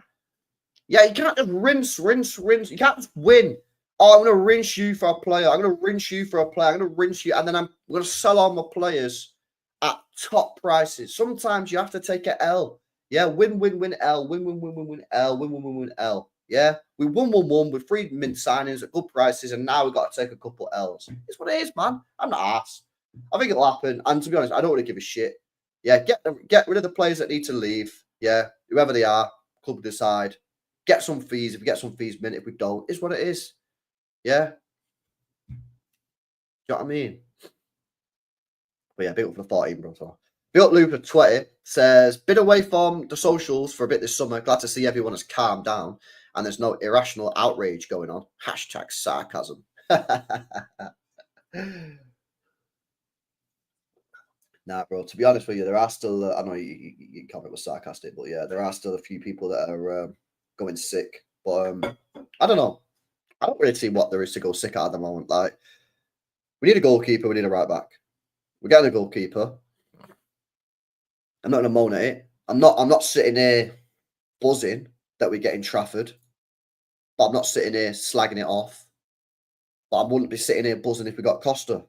Yeah, you can't just rinse. You can't just win. Oh, I'm going to rinse you for a player. I'm going to rinse you for a player. I'm going to rinse you. And then I'm going to sell all my players at top prices. Sometimes you have to take a L. Yeah, win, L. Win, L. L. Yeah, we won with 3 mint signings at good prices, and now we've got to take a couple L's. It's what it is, man. I'm not arsed. I think it'll happen. And to be honest, I don't really give a shit. Yeah, get rid of the players that need to leave. Yeah, whoever they are, club decide. Get some fees. If we get some fees, mint. If we don't, it's what it is. Yeah. Do you know what I mean? But yeah, big up for the 14, bro. So. Big up Luke at 20 says, been away from the socials for a bit this summer. Glad to see everyone has calmed down and there's no irrational outrage going on. Hashtag sarcasm. Nah, bro, to be honest with you, there are still, I know you comment was sarcastic, but yeah, there are still a few people that are going sick. But I don't know. I don't really see what there is to go sick at the moment. Like, we need a goalkeeper, we need a right back. We're getting a goalkeeper. I'm not going to moan at it. I'm not sitting here buzzing that we get in Trafford, but I'm not sitting here slagging it off. But I wouldn't be sitting here buzzing if we got Costa.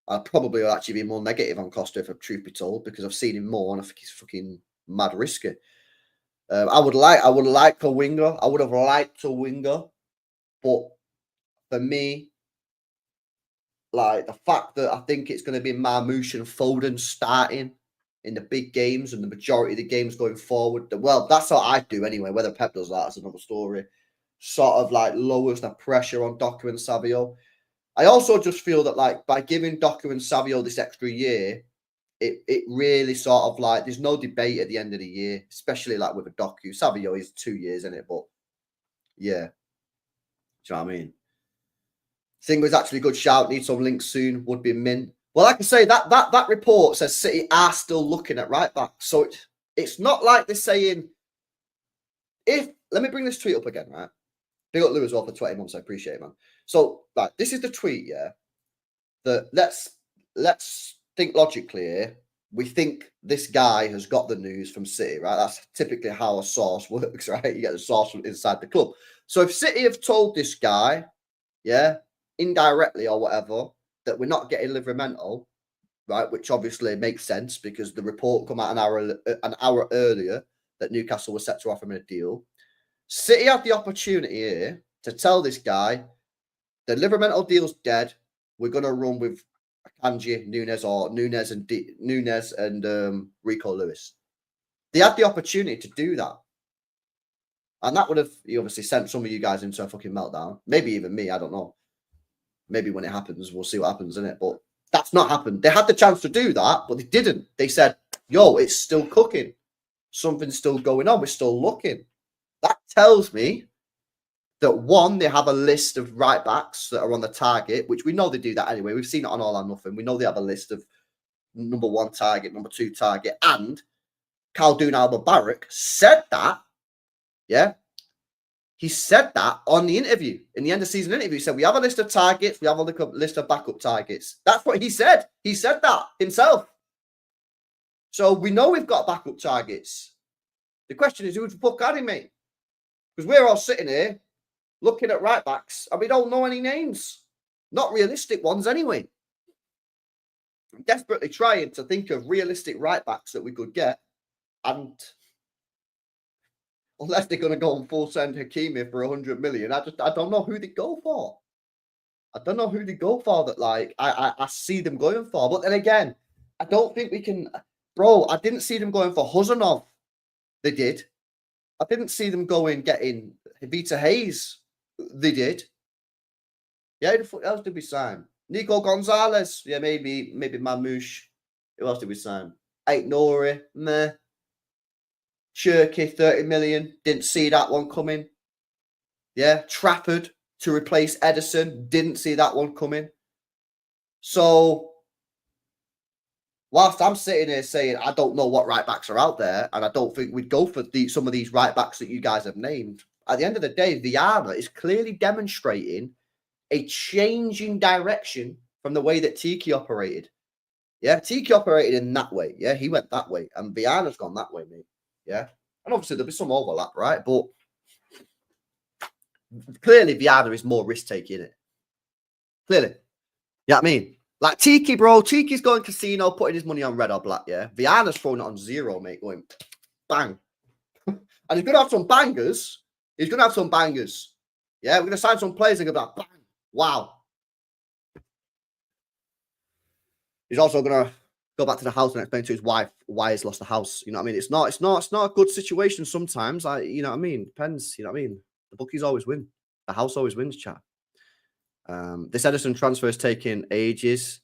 I'd probably actually be more negative on Costa, if truth be told, because I've seen him more and I think he's fucking mad risky. I would like a winger. I would have liked a winger, but for me, like the fact that I think it's going to be Marmoush and Foden starting in the big games and the majority of the games going forward. Well, that's how I do anyway. Whether Pep does that is another story. Sort of like lowers the pressure on Doku and Savio. I also just feel that like by giving Doku and Savio this extra year, it really sort of like there's no debate at the end of the year, especially like with a Doku. Savio is 2 years in it, but yeah. Do you know what I mean? Thing was actually a good shout. Need some links soon. Would be mint. Well, like I say, that report says City are still looking at right back. So it's not like they're saying let me bring this tweet up again, right? Big up Lou as well for 20 months. I appreciate it, man. So like this is the tweet, yeah. That let's think logically here. We think this guy has got the news from City, right? That's typically how a source works, right? You get the source from inside the club. So if City have told this guy, yeah, indirectly or whatever, that we're not getting Livramento, right? Which obviously makes sense because the report come out an hour earlier that Newcastle was set to offer him a deal. City had the opportunity here to tell this guy the Livramento deal's dead. We're going to run with Akanji, Nunes and Rico Lewis. They had the opportunity to do that. And that would have obviously sent some of you guys into a fucking meltdown. Maybe even me, I don't know. Maybe when it happens, we'll see what happens, innit? But that's not happened. They had the chance to do that, but they didn't. They said, yo, it's still cooking. Something's still going on. We're still looking. That tells me that one, they have a list of right backs that are on the target, which we know they do that anyway. We've seen it on All or Nothing. We know they have a list of number 1 target, number 2 target. And Karl Mubarak said that, yeah. He said that on the interview, in the end of season interview. He said, we have a list of targets. We have a list of backup targets. That's what he said. He said that himself. So we know we've got backup targets. The question is, who the fuck are they, mate? Because we're all sitting here looking at right backs and we don't know any names. Not realistic ones anyway. I'm desperately trying to think of realistic right backs that we could get. And unless they're going to go and full send Hakimi for 100 million, I don't know who they go for. I don't know who they go for that, like, I see them going for. But then again, I don't think we can... Bro, I didn't see them going for Huzanov. They did. I didn't see them going getting Vita Hayes. They did. Yeah, who the else did we sign? Nico Gonzalez. Yeah, maybe Mamouche. Who else did we sign? Ait Nouri. Meh. Cherky, 30 million. Didn't see that one coming. Yeah, Trafford to replace Edison. Didn't see that one coming. So, whilst I'm sitting here saying I don't know what right backs are out there, and I don't think we'd go for some of these right backs that you guys have named, at the end of the day, Viana is clearly demonstrating a change in direction from the way that Tiki operated. Yeah, Tiki operated in that way. Yeah, he went that way, and Viana's gone that way, mate. Yeah, and obviously there'll be some overlap, right? But clearly Viana is more risk-taking, in it. Clearly. You know what I mean? Like Tiki, bro. Tiki's going casino, putting his money on red or black, yeah? Viana's throwing it on zero, mate, going bang. And he's going to have some bangers. He's going to have some bangers. Yeah, we're going to sign some players and go like, bang. Wow. He's also going to go back to the house and explain to his wife why he's lost the house. You know what I mean? It's not a good situation sometimes. You know what I mean? Depends. You know what I mean? The bookies always win. The house always wins, chat. This Edison transfer is taking ages.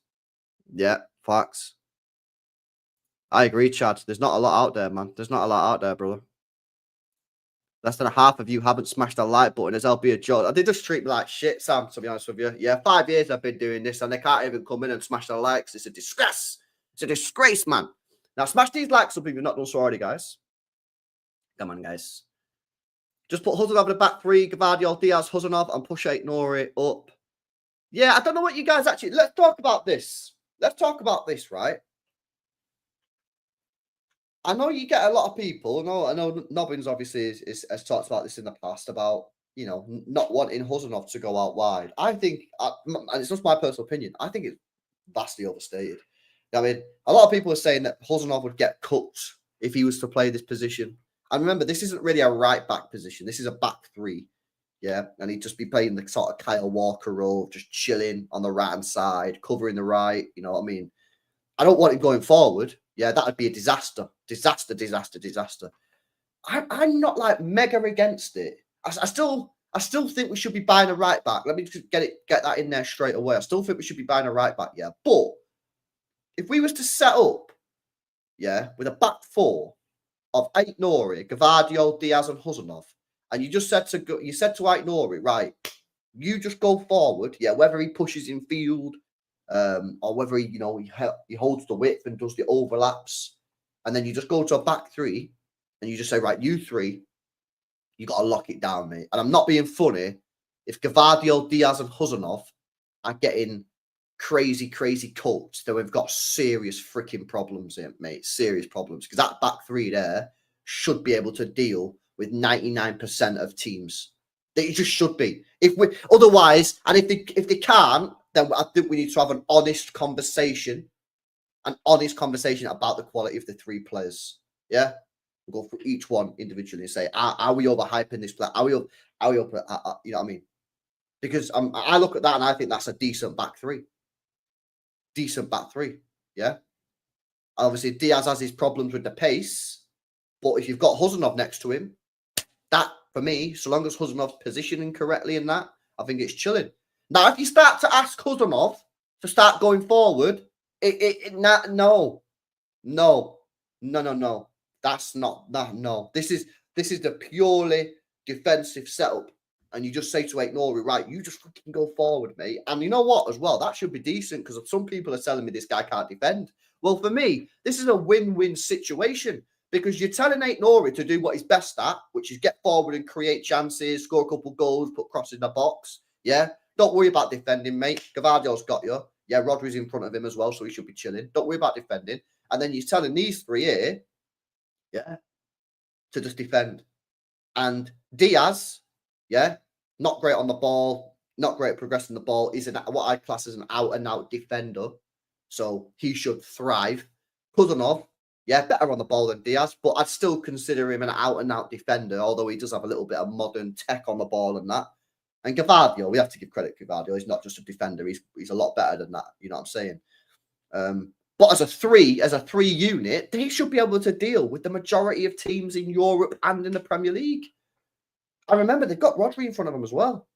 Yeah, facts. I agree, Chad. There's not a lot out there, man. There's not a lot out there, brother. Less than half of you haven't smashed the like button as I'll be a joke. They just treat me like shit, Sam, to be honest with you. Yeah, 5 years I've been doing this and they can't even come in and smash the likes. It's a disgrace. It's a disgrace, man. Now, smash these likes up if you've not done so already, guys. Come on, guys. Just put Huzanov in the back three, Gvardiol, Diaz, Huzanov, and push Ait Nouri up. Yeah, I don't know what you guys actually... Let's talk about this. Let's talk about this, right? I know you get a lot of people. I know Nobbins obviously has talked about this in the past about, you know, not wanting Huzanov to go out wide. I think, and it's just my personal opinion, I think it's vastly overstated. I mean, a lot of people are saying that Huzanov would get cut if he was to play this position. And remember, this isn't really a right back position. This is a back three. Yeah. And he'd just be playing the sort of Kyle Walker role, just chilling on the right hand side, covering the right. You know what I mean? I don't want him going forward. Yeah, that would be a disaster. Disaster. I'm not like mega against it. I still think we should be buying a right back. Let me just get that in there straight away. I still think we should be buying a right back, yeah. But if we was to set up, yeah, with a back four of Aït-Nouri, Gvardiol, Diaz, and Huzanov, and you just said to Aït-Nouri, right, you just go forward, yeah, whether he pushes in field, or whether he holds the width and does the overlaps, and then you just go to a back three, and you just say, right, you three, you got to lock it down, mate. And I'm not being funny. If Gvardiol, Diaz, and Huzanov are getting crazy coached, then we've got serious freaking problems here, mate. Serious problems. Because that back three there should be able to deal with 99% of teams. They just should be. Otherwise, and if they can't, then I think we need to have an honest conversation about the quality of the three players. Yeah, we'll go through each one individually and say, are we overhyping this player? Are we over? You know what I mean? Because I look at that and I think that's a decent back three. Yeah. Obviously, Diaz has his problems with the pace, but if you've got Huzanov next to him, that for me, so long as Huzanov's positioning correctly in that, I think it's chilling. Now, if you start to ask Huzanov to start going forward, no. That's not that. No, this is the purely defensive setup, and you just say to Aït-Nouri, right, you just fucking go forward, mate. And you know what, as well, that should be decent because some people are telling me this guy can't defend. Well, for me, this is a win-win situation because you're telling Aït-Nouri to do what he's best at, which is get forward and create chances, score a couple goals, put crosses in the box. Yeah, don't worry about defending, mate. Gvardiol's got you. Yeah, Rodri's in front of him as well, so he should be chilling. Don't worry about defending. And then you're telling these three here, yeah, to just defend. And Diaz, yeah, not great on the ball, not great at progressing the ball. He's what I class as an out-and-out defender, so he should thrive. Huzanov, yeah, better on the ball than Diaz, but I'd still consider him an out-and-out defender, although he does have a little bit of modern tech on the ball and that. And Gvardiol, we have to give credit to Gvardiol. He's not just a defender. He's a lot better than that. You know what I'm saying? But as a three unit, they should be able to deal with the majority of teams in Europe and in the Premier League. I remember they've got Rodri in front of them as well.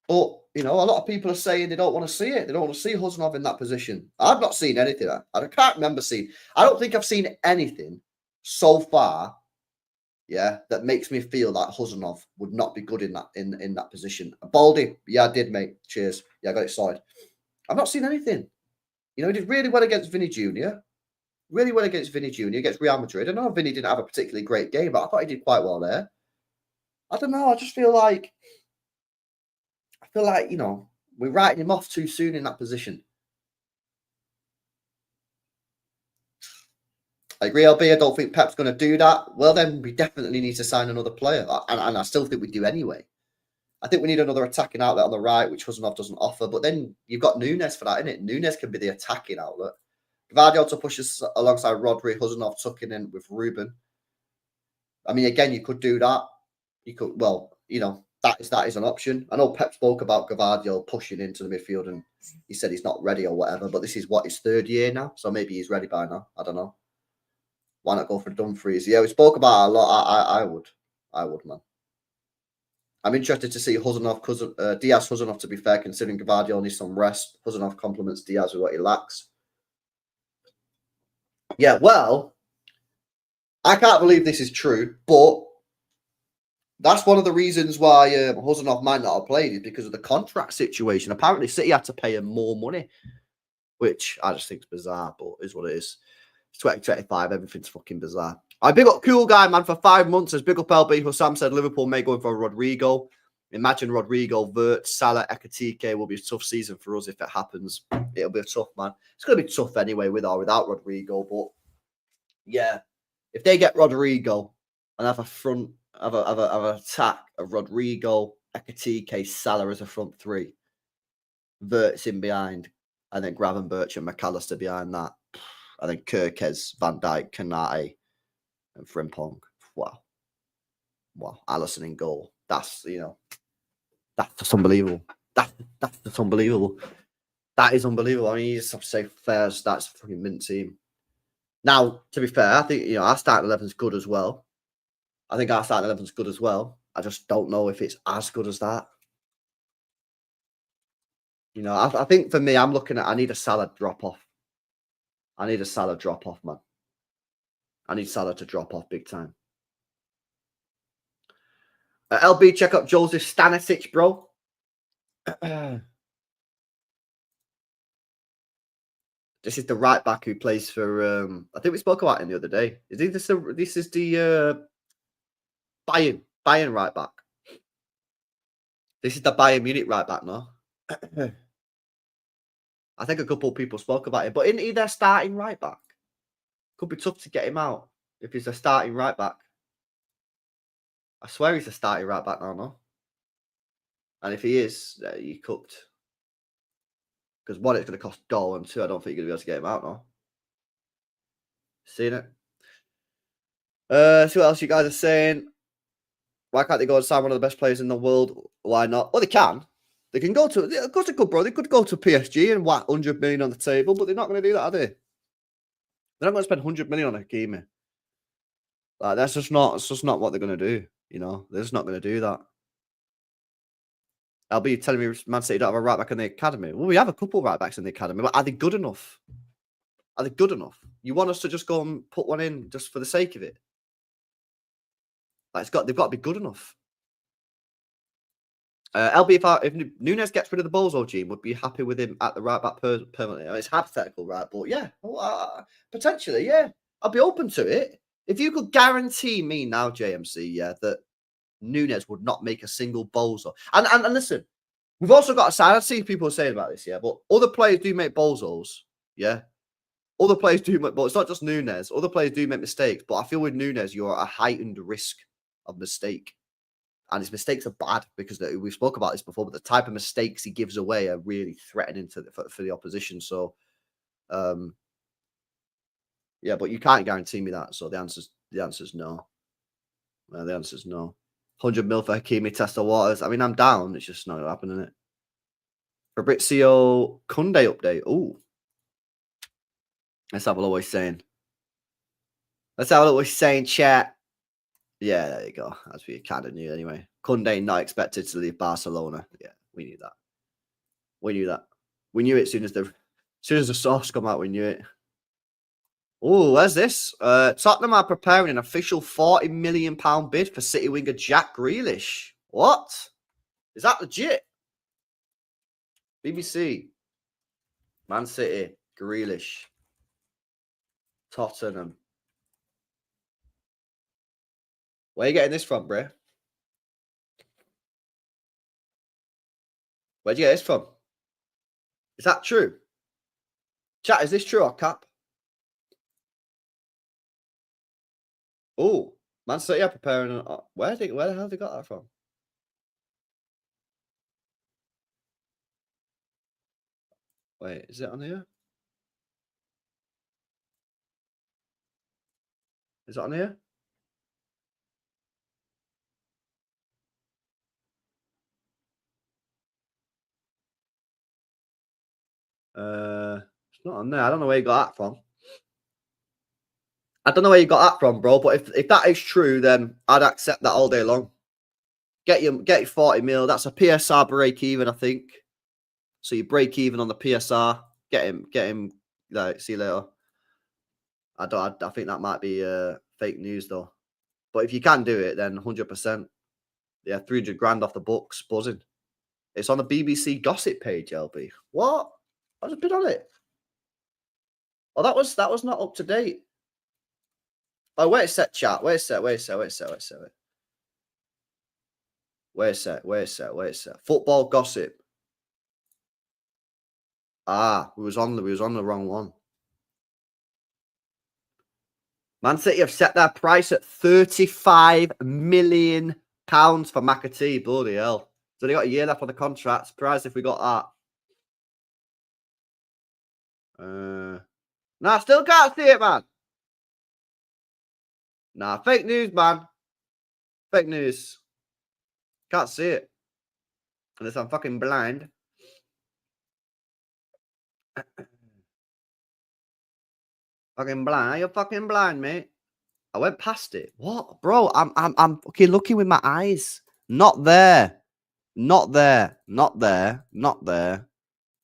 But, you know, a lot of people are saying they don't want to see it. They don't want to see Huzanov in that position. I've not seen anything. I can't remember seeing. I don't think I've seen anything so far, yeah, that makes me feel that Huzanov would not be good in that position. Baldy, yeah, I did, mate. Cheers. Yeah, I got it sorted. I've not seen anything. You know, he did really well against Vinny Jr. Really well against Vinny Jr. against Real Madrid. I know Vinny didn't have a particularly great game, but I thought he did quite well there. I don't know. I just feel like, you know, we're writing him off too soon in that position. I agree, LB. I don't think Pep's going to do that. Well, then we definitely need to sign another player. And I still think we do anyway. I think we need another attacking outlet on the right, which Huzanov doesn't offer. But then you've got Nunes for that, innit? Nunes can be the attacking outlet. Gvardiol to push us alongside Rodri, Huzanov tucking in with Ruben. I mean, again, you could do that. You could, well, you know, that is an option. I know Pep spoke about Gvardiol pushing into the midfield and he said he's not ready or whatever, but this is what, his third year now. So maybe he's ready by now. I don't know. Why not go for Dumfries? Yeah, we spoke about it a lot. I would, man. I'm interested to see Diaz Huzanov, to be fair, considering Gvardiol needs some rest. Huzanov complements Diaz with what he lacks. Yeah, well, I can't believe this is true, but that's one of the reasons why Huzanov might not have played is because of the contract situation. Apparently, City had to pay him more money, which I just think is bizarre, but is what it is. It's 2025, everything's fucking bizarre. I big up Cool Guy, man, for 5 months. As big up LB, who Sam said Liverpool may go in for Rodrigo. Imagine Rodrigo, Vert, Salah, Ekatike will be a tough season for us if it happens. It'll be a tough, man. It's going to be tough anyway, with or without Rodrigo, but Yeah. If they get Rodrigo and have a front, have a attack of Rodrigo, Ekatike, Salah as a front three, Verts in behind, and then Gravenberch and McAllister behind that, and then Kirkes, Van Dijk, Kanate, and Frimpong. Wow. Allison in goal. That's, that's just unbelievable. That's just unbelievable. That is unbelievable. I mean, you just have to say first, that's a fucking mint team. Now, to be fair, I think, our starting 11's good as well. I think our starting 11's good as well. I just don't know if it's as good as that. I think for me, I'm looking at, I need a Salah drop off. I need a Salah drop off, man. I need Salah to drop off big time. LB, check up Joseph Stanisic, bro. This is the right back who plays for. I think we spoke about him the other day. This is the Bayern right back. This is the Bayern Munich right back, no? I think a couple of people spoke about it, but isn't he their starting right back? Could be tough to get him out if he's a starting right back. I swear he's a starting right back now, no? And if he is, you cooked. Because one, it's going to cost dough, and two, I don't think you're going to be able to get him out now. Seen it? See what else you guys are saying. Why can't they go and sign one of the best players in the world? Why not? Well, they can. They can go to, of course they could, bro. They could go to PSG and whack 100 million on the table, but they're not going to do that, are they? They're not going to spend 100 million on Hakimi. Like, it's just not what they're going to do. They're just not going to do that. I'll be telling me Man City don't have a right back in the academy. Well, we have a couple right backs in the academy, but are they good enough? Are they good enough? You want us to just go and put one in just for the sake of it? Like, they've got to be good enough. LB, if Nunes gets rid of the Bozo gene, would be happy with him at the right back permanently. I mean, it's hypothetical, right? But yeah, potentially, yeah. I'll be open to it. If you could guarantee me now, JMC, yeah, that Nunes would not make a single Bozo. And listen, we've also got a side. I see people saying about this, yeah, but other players do make Bozos, yeah. Other players do make, but it's not just Nunes. Other players do make mistakes, but I feel with Nunes, you're at a heightened risk of mistake. And his mistakes are bad because we spoke about this before, but the type of mistakes he gives away are really threatening for the opposition. So, yeah, but you can't guarantee me that. So the answer's no. The answer's no. 100 mil for Hakimi, test the waters. I mean, I'm down. It's just not happening, is it? Fabrizio Kounde update. Ooh. Let's have a look what he's saying. Let's have a look what he's saying, chat. Yeah, there you go. As we kind of knew anyway. Kounde not expected to leave Barcelona. Yeah, we knew that. We knew that. We knew it as soon as the source come out, we knew it. Oh, where's this? Tottenham are preparing an official £40 million bid for City winger Jack Grealish. What? Is that legit? BBC. Man City. Grealish. Tottenham. Where are you getting this from, bro? Where'd you get this from? Is that true? Chat, is this true or cap? Oh, Man City are preparing. Where the hell have they got that from? Wait, is it on here? Is it on here? It's not on there. I don't know where you got that from. I don't know where you got that from, bro. But if that is true, then I'd accept that all day long. Get your 40 mil. That's a PSR break even, I think. So you break even on the PSR. Get him. Like, see you later. I think that might be fake news though. But if you can do it, then 100%. Yeah, 300 grand off the books, buzzing. It's on the BBC gossip page, LB. What? I just been on it. Oh, that was not up to date. Oh, wait a sec, chat. Wait a sec. Football gossip. Ah, we was on the wrong one. Man City have set their price at £35 million for McAtee. Bloody hell. So they got a year left on the contract. Surprised if we got that. No, I still can't see it, man. Nah, fake news, man. Fake news. Can't see it. Unless I'm fucking blind. Fucking blind. You're fucking blind, mate. I went past it. What? Bro, I'm fucking looking with my eyes. Not there. Not there. Not there. Not there.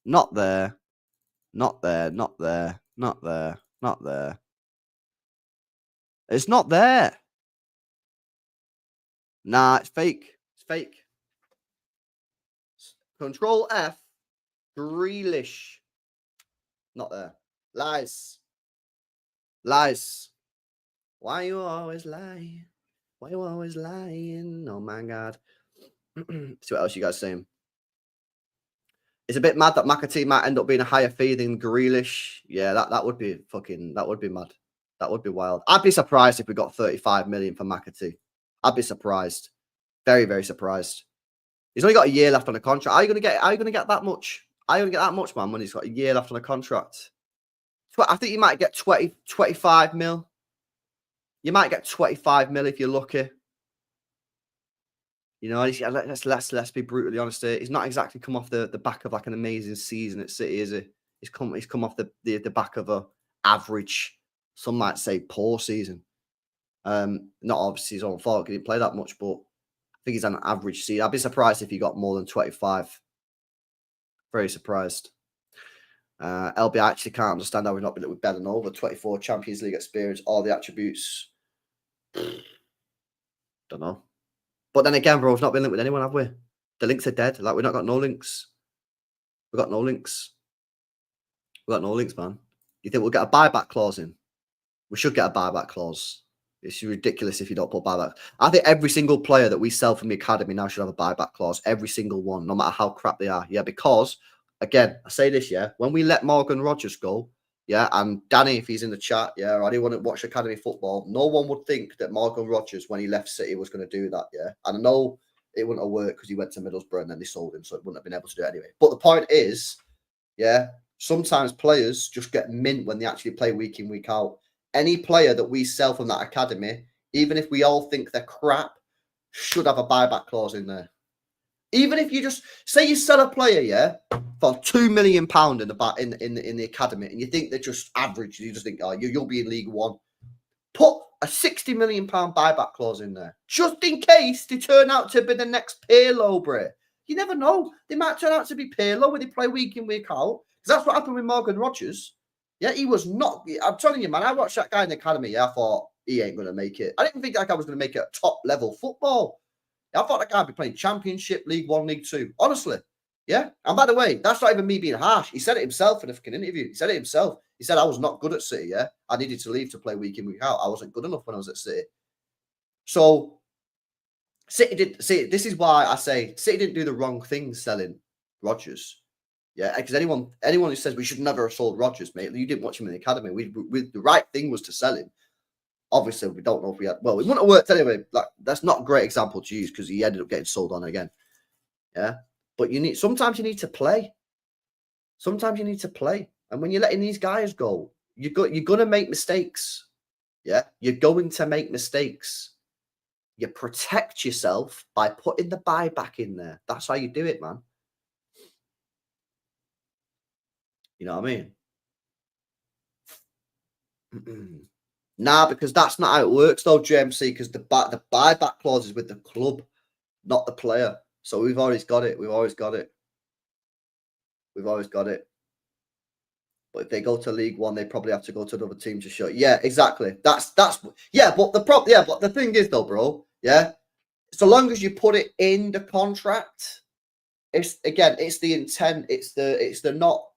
Not there. Not there. Not there. Not there. Not there. It's not there. Nah, it's fake. It's fake. Control F. Grealish. Not there. Lies. Lies. Why you always lie? Why you always lying? Oh my God. See what else you guys saying. It's a bit mad that McAtee might end up being a higher fee than Grealish. Yeah, that would be that would be mad. That would be wild. I'd be surprised if we got 35 million for McAtee. I'd be surprised. Very, very surprised. He's only got a year left on the contract. Are you gonna get that much? Are you gonna get that much, man, when he's got a year left on the contract? I think you might get 25 mil. You might get 25 mil if you're lucky. You know, let's be brutally honest here. He's not exactly come off the back of like an amazing season at City, is he? He's come off the back of a average, some might say poor season. Not obviously his own fault, he didn't play that much, but I think he's an average season. I'd be surprised if he got more than 25. Very surprised. LB, I actually can't understand how we've not been with better than over 24 Champions League experience, all the attributes. Don't know. But then again, bro, we've not been linked with anyone, have we? The links are dead. Like, we've not got no links. We've got no links. We've got no links, man. You think we'll get a buyback clause in? We should get a buyback clause. It's ridiculous if you don't put buyback. I think every single player that we sell from the academy now should have a buyback clause. Every single one, no matter how crap they are. Yeah, because, again, I say this, yeah, when we let Morgan Rogers go, yeah, and Danny, if he's in the chat, yeah, or anyone that watch academy football, no one would think that Morgan Rogers, when he left City, was going to do that, yeah. And I know it wouldn't have worked because he went to Middlesbrough and then they sold him, so it wouldn't have been able to do it anyway. But the point is, yeah, sometimes players just get mint when they actually play week in, week out. Any player that we sell from that academy, even if we all think they're crap, should have a buyback clause in there. Even if you just say you sell a player, yeah, for £2 million in the academy, and you think they're just average, you just think, oh, you'll be in League One. Put a £60 million buyback clause in there, just in case they turn out to be the next Pirlo, bro. You never know; they might turn out to be Pirlo when they play week in, week out. Because that's what happened with Morgan Rogers. Yeah, he was not. I'm telling you, man. I watched that guy in the academy. Yeah, I thought he ain't going to make it. I didn't think that guy was going to make it top level football. I thought that guy would be playing Championship, League One, League Two. Honestly, yeah. And by the way, that's not even me being harsh. He said it himself in a fucking interview. He said it himself. He said I was not good at City. Yeah, I needed to leave to play week in, week out. I wasn't good enough when I was at City. So City did. See, this is why I say City didn't do the wrong thing selling Rodgers. Yeah, because anyone who says we should never have sold Rodgers, mate, you didn't watch him in the academy. The right thing was to sell him. Obviously, we don't know if we had. Well, it wouldn't have worked anyway. Like, that's not a great example to use because he ended up getting sold on again. Yeah, but sometimes you need to play. Sometimes you need to play, and when you're letting these guys go, you're going to make mistakes. Yeah, you're going to make mistakes. You protect yourself by putting the buyback in there. That's how you do it, man. You know what I mean? Nah, because that's not how it works, though, JMC. Because the buyback clause is with the club, not the player. So we've always got it. We've always got it. We've always got it. But if they go to League One, they probably have to go to another team to show. Yeah, exactly. That's yeah. But the thing is, though, bro. Yeah, so long as you put it in the contract, it's the intent. It's the not.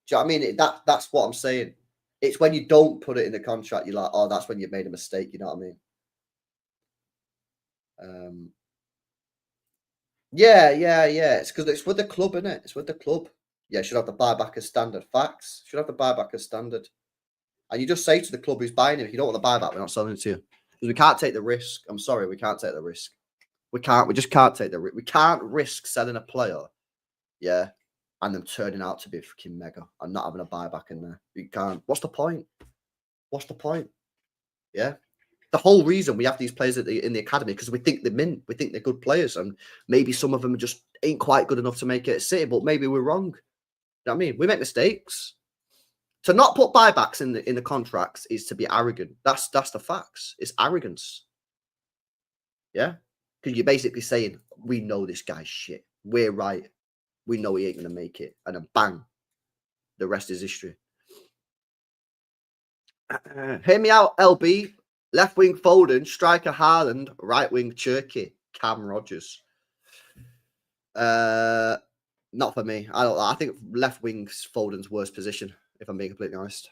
Do you know what I mean? That's what I'm saying. It's when you don't put it in the contract, you're like, oh, that's when you've made a mistake. You know what I mean? Yeah. It's because it's with the club, isn't it? It's with the club. Yeah, should have the buyback as standard. Facts. Should have the buyback as standard. And you just say to the club who's buying him, if you don't want the buyback, we're not selling it to you. Because we can't take the risk. I'm sorry, we can't take the risk. We just can't take the risk. We can't risk selling a player, yeah, and them turning out to be freaking mega and not having a buyback in there. You can't. What's the point? What's the point? Yeah. The whole reason we have these players in the academy because we think they're mint. We think they're good players. And maybe some of them just ain't quite good enough to make it at City, but maybe we're wrong. You know what I mean? We make mistakes. To not put buybacks in the contracts is to be arrogant. That's the facts. It's arrogance. Yeah? Because you're basically saying, we know this guy's shit. We're right. We know he ain't going to make it. And then bang, the rest is history. Hear me out, LB. Left wing Foden, striker Haaland, right wing Cherky, Cam Rogers. Not for me. I think left wing's Foden's worst position, if I'm being completely honest.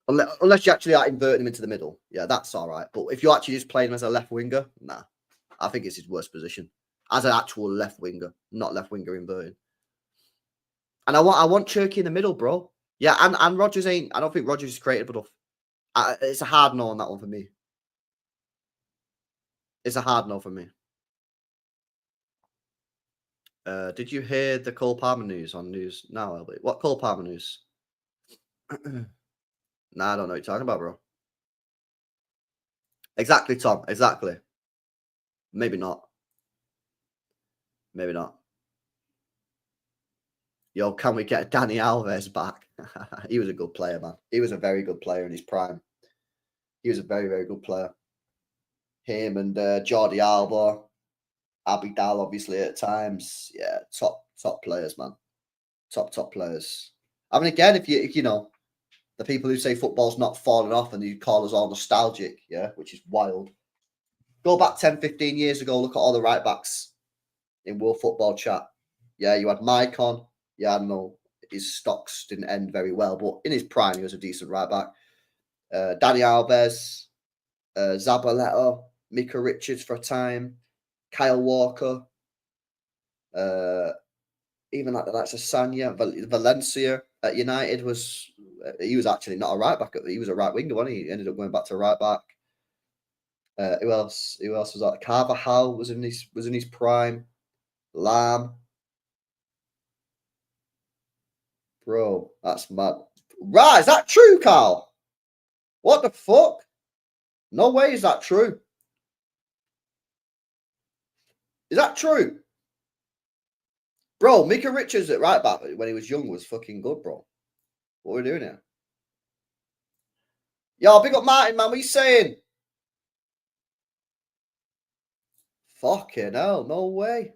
Unless you actually are inverting him into the middle. Yeah, that's all right. But if you actually just playing him as a left winger, nah. I think it's his worst position. As an actual left winger, not left winger inverting. And I want Cherky in the middle, bro. Yeah, and Rodgers ain't. I don't think Rodgers is creative enough. It's a hard no on that one for me. It's a hard no for me. Did you hear the Cole Palmer news on news now, LB? What Cole Palmer news? Nah, I don't know what you're talking about, bro. Exactly, Tom. Exactly. Maybe not. Maybe not. Yo, can we get Dani Alves back? He was a good player, man. He was a very good player in his prime. He was a very, very good player. Him and Jordi Alba, Abidal, obviously, at times. Yeah, top players, man. Top players. I mean, again, if you know, the people who say football's not falling off and you call us all nostalgic, yeah, which is wild. Go back 10, 15 years ago, look at all the right backs in World Football Chat. Yeah, you had Maicon. Yeah, I don't know. His stocks didn't end very well, but in his prime, he was a decent right back. Dani Alves, Zabaleta, Mika Richards for a time, Kyle Walker, even like the likes of Sanya, Valencia at United he was actually not a right back. He was a right winger, wasn't he? He ended up going back to right back. Who else? Who else was that? Carvajal was in his prime. Lamb. Bro, that's mad. Right, is that true, Karl? What the fuck? No way is that true. Is that true? Bro, Mika Richards at right back when he was young was fucking good, bro. What are we doing here? Yo, big up Martin, man. What are you saying? Fucking hell, no way.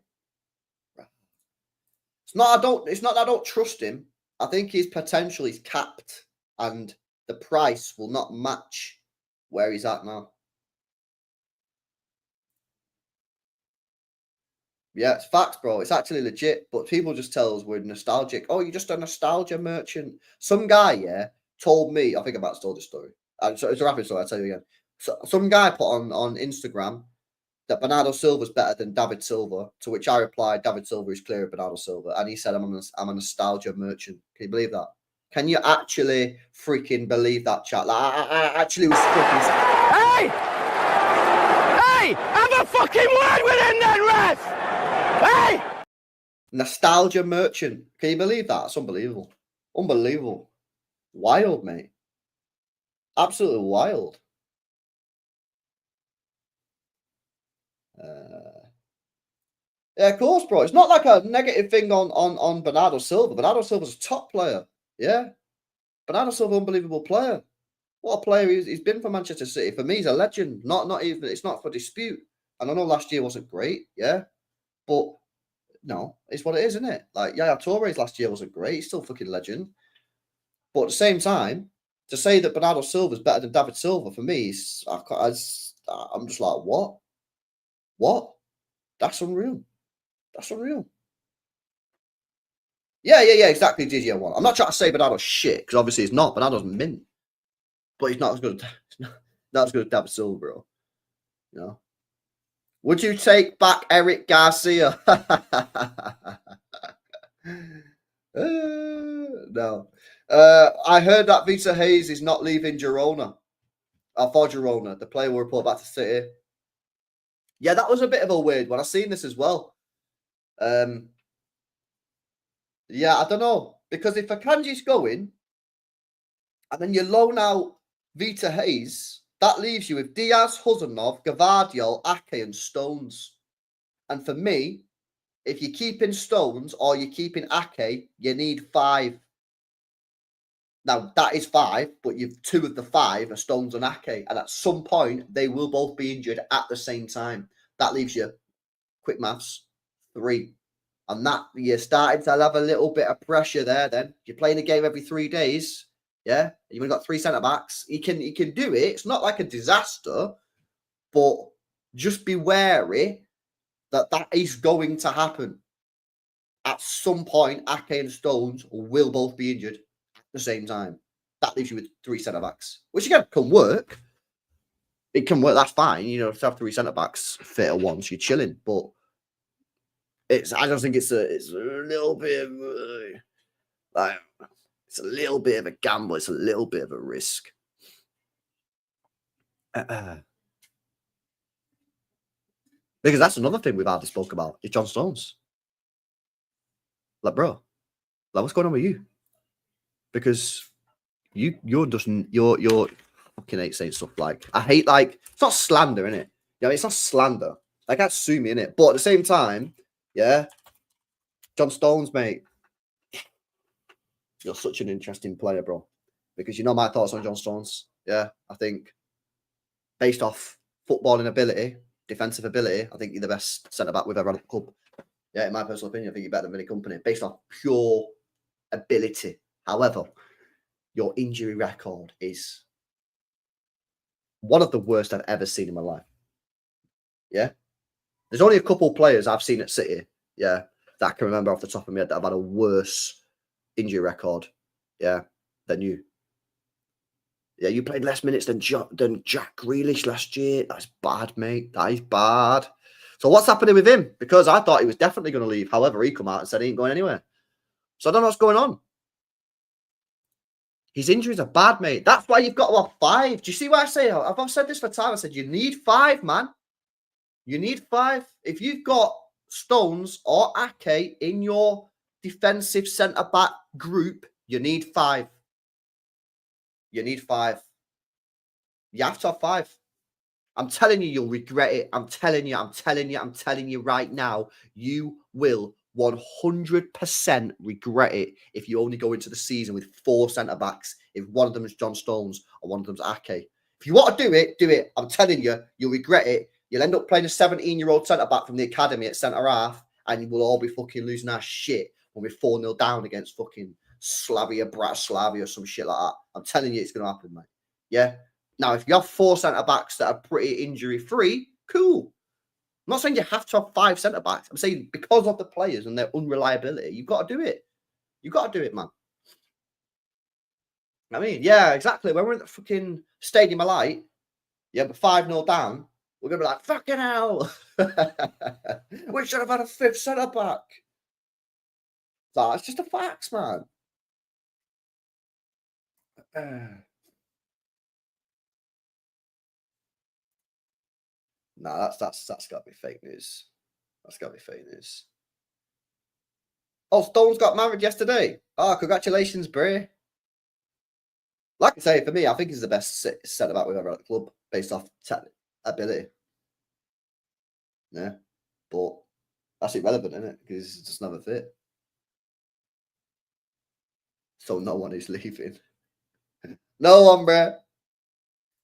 It's not that I don't trust him. I think his potential is capped and the price will not match where he's at now. Yeah, it's facts, bro. It's actually legit. But people just tell us we're nostalgic. Oh, you're just a nostalgia merchant. Some guy, yeah, told me, I think I might have told this story. So it's a rapid story, I'll tell you again. So some guy put on Instagram that Bernardo Silva's better than David Silva, to which I replied, David Silva is clearer than Bernardo Silva. And he said, I'm a nostalgia merchant. Can you believe that? Can you actually freaking believe that, chat? Like, I actually was freaking...
Hey! Hey! Have a fucking word with him then, ref! Hey!
Nostalgia merchant. Can you believe that? It's unbelievable. Unbelievable. Wild, mate. Absolutely wild. Yeah, of course, bro. It's not like a negative thing on Bernardo Silva. Bernardo Silva's a top player. Yeah. Bernardo Silva, unbelievable player. What a player he's been for Manchester City. For me, he's a legend. Not even, it's not for dispute. And I know last year wasn't great, yeah. But no, it's what it is, isn't it? Like Yaya Touré's last year wasn't great. He's still fucking legend. But at the same time, to say that Bernardo Silva's better than David Silva, for me, I'm just like, what? What? That's unreal. That's unreal. Yeah, exactly. DJ one. I'm not trying to say Bernardo's shit because obviously he's not. Bernardo's mint, but he's not as good. Not as good as David Silva, bro. You know. Would you take back Eric Garcia? No. I heard that Vita Hayes is not leaving Girona. For Girona, the player will report back to City. Yeah, that was a bit of a weird one. I've seen this as well. Yeah, I don't know. Because if Akanji's going, and then you loan out Vita Hayes, that leaves you with Diaz, Huzanov, Gavardiol, Ake, and Stones. And for me, if you're keeping Stones or you're keeping Ake, you need 5. Now, that is 5, but you've 2 of the 5 are Stones and Ake. And at some point, they will both be injured at the same time. That leaves you, quick maths, 3. And that, you're starting to have a little bit of pressure there then. You're playing a game every 3 days. Yeah, you've only got 3 centre-backs. He can do it. It's not like a disaster, but just be wary that that is going to happen. At some point, Ake and Stones will both be injured at the same time. That leaves you with 3 centre-backs, which again can work. It can work. That's fine. You know, to have 3 centre-backs fit at once, you're chilling. But I don't think it's a little bit of it's a little bit of a gamble. It's a little bit of a risk. Because that's another thing we've hardly spoke about is John Stones. Like, bro, like, what's going on with you? Because you're fucking hate saying stuff like, I hate, like, it's not slander, innit? Yeah, it's not slander. Like, can't sue me, innit? But at the same time, yeah, John Stones, mate, you're such an interesting player, bro. Because you know my thoughts on John Stones. Yeah, I think based off footballing ability, defensive ability, I think you're the best centre-back we've ever had at the club. Yeah, in my personal opinion, I think you're better than Vinny Company based off pure ability. However, your injury record is one of the worst I've ever seen in my life. Yeah. There's only a couple players I've seen at City, yeah, that I can remember off the top of my head that have had a worse injury record, yeah, than you. Yeah, you played less minutes than Jack Grealish last year. That's bad, mate. That is bad. So what's happening with him? Because I thought he was definitely going to leave. However, he come out and said he ain't going anywhere. So I don't know what's going on. His injuries are bad, mate. That's why you've got to have 5. Do you see what I say? I've said this for time. I said you need 5, man. You need 5. If you've got Stones or Ake in your defensive centre-back group, you need 5. You need 5. You have to have 5. I'm telling you, you'll regret it. I'm telling you right now, you will 100% regret it if you only go into the season with 4 centre-backs, if one of them is John Stones or one of them is Ake. If you want to do it, do it. I'm telling you, you'll regret it. You'll end up playing a 17-year-old centre-back from the academy at centre-half, and we'll all be fucking losing our shit when we're 4-0 down against fucking Bratislava or some shit like that. I'm telling you, it's going to happen, mate. Yeah? Now, if you have 4 centre-backs that are pretty injury-free, cool. I'm not saying you have to have 5 centre-backs. I'm saying because of the players and their unreliability, you've got to do it. You've got to do it, man. I mean, yeah, exactly. When we're in the fucking Stadium of Light, yeah, but 5-0 down, we're going to be like, fucking hell. We should have had a 5th centre-back. So it's just the facts, man. No, that's got to be fake news. That's got to be fake news. Oh, Stones got married yesterday. Oh, congratulations, Bray. Like I say, for me, I think he's the best centre-back we've ever had at the club based off ability. Yeah, but that's irrelevant, isn't it? Because it's just never fit. So no one is leaving. No one, Bray.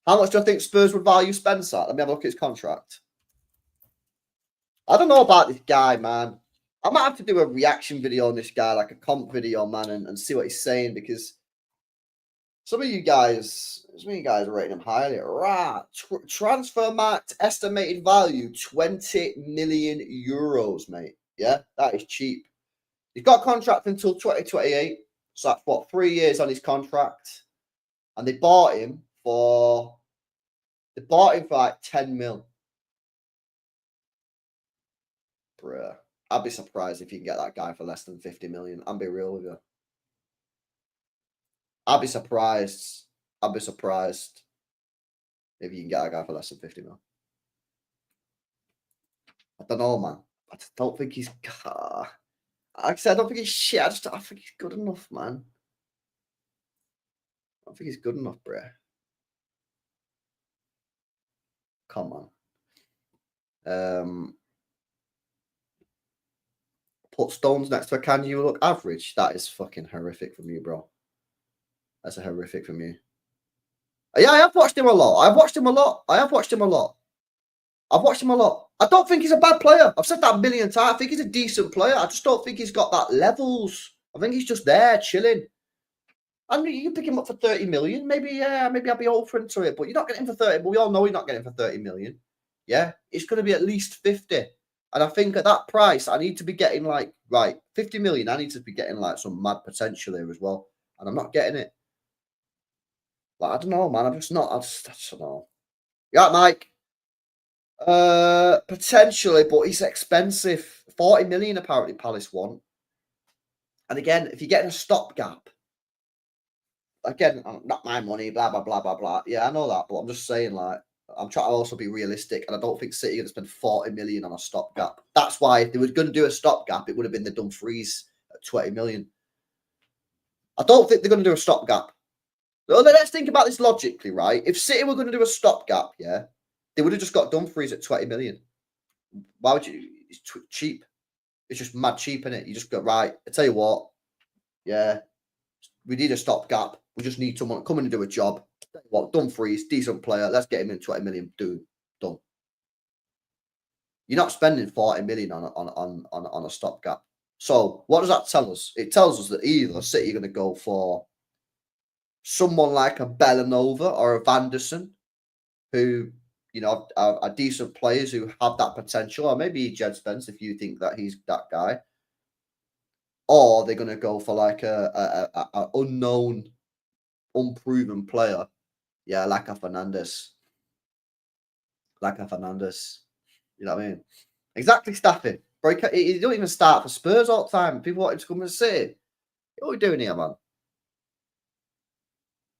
How much do I think Spurs would value Spencer? Let me have a look at his contract. I don't know about this guy, man. I might have to do a reaction video on this guy, like a comp video, man, and see what he's saying, because some of you guys are rating him highly. Right. Transfer marked estimated value 20 million euros, mate. Yeah, that is cheap. He's got a contract until 2028. So that's what, 3 years on his contract. And they bought him for like 10 mil. Bruh. I'd be surprised if you can get that guy for less than 50 million. I'll be real with you. I'll be surprised. I'll be surprised if you can get a guy for less than 50 mil. I don't know, man. I just don't think he's. Like I said, I don't think he's shit. I think he's good enough, man. I don't think he's good enough, bro. Come on. Put Stones next to a Can You Look Average? That is fucking horrific from you, bro. That's a horrific from you. Yeah, I have watched him a lot. I have watched him a lot. I don't think he's a bad player. I've said that a million times. I think he's a decent player. I just don't think he's got that levels. I think he's just there chilling. And you can pick him up for 30 million. Maybe I'll be open to it. But you're not getting him for 30. But we all know you're not getting him for 30 million. Yeah, it's going to be at least 50. And I think at that price, I need to be getting like, right, 50 million. I need to be getting like some mad potential here as well. And I'm not getting it. Like, I don't know, man. I'm just not. I don't know. Yeah, Mike. Potentially, but he's expensive. 40 million apparently Palace want. And again, if you're getting a stopgap, again, not my money, blah, blah, blah, blah, blah. Yeah, I know that, but I'm just saying, like, I'm trying to also be realistic, and I don't think City are going to spend 40 million on a stopgap. That's why if they were going to do a stopgap, it would have been the Dumfries at 20 million. I don't think they're going to do a stopgap. So let's think about this logically, right? If City were going to do a stopgap, yeah, they would have just got Dumfries at 20 million. Why would you? It's cheap. It's just mad cheap, innit? You just go, right, I tell you what, yeah, we need a stopgap. We just need someone to come in and do a job. Tell you what, Dumfries, decent player. Let's get him in 20 million. Dude, done. You're not spending 40 million on a stopgap. So what does that tell us? It tells us that either City are going to go for someone like a Bellanova or a Vanderson, who, you know, are decent players who have that potential, or maybe Jed Spence if you think that he's that guy, or they're going to go for like a unknown, unproven player, yeah, like a Fernandes, you know what I mean? Exactly, Staffy. He don't even start for Spurs all the time. People want him to come and say, "What are we doing here, man?"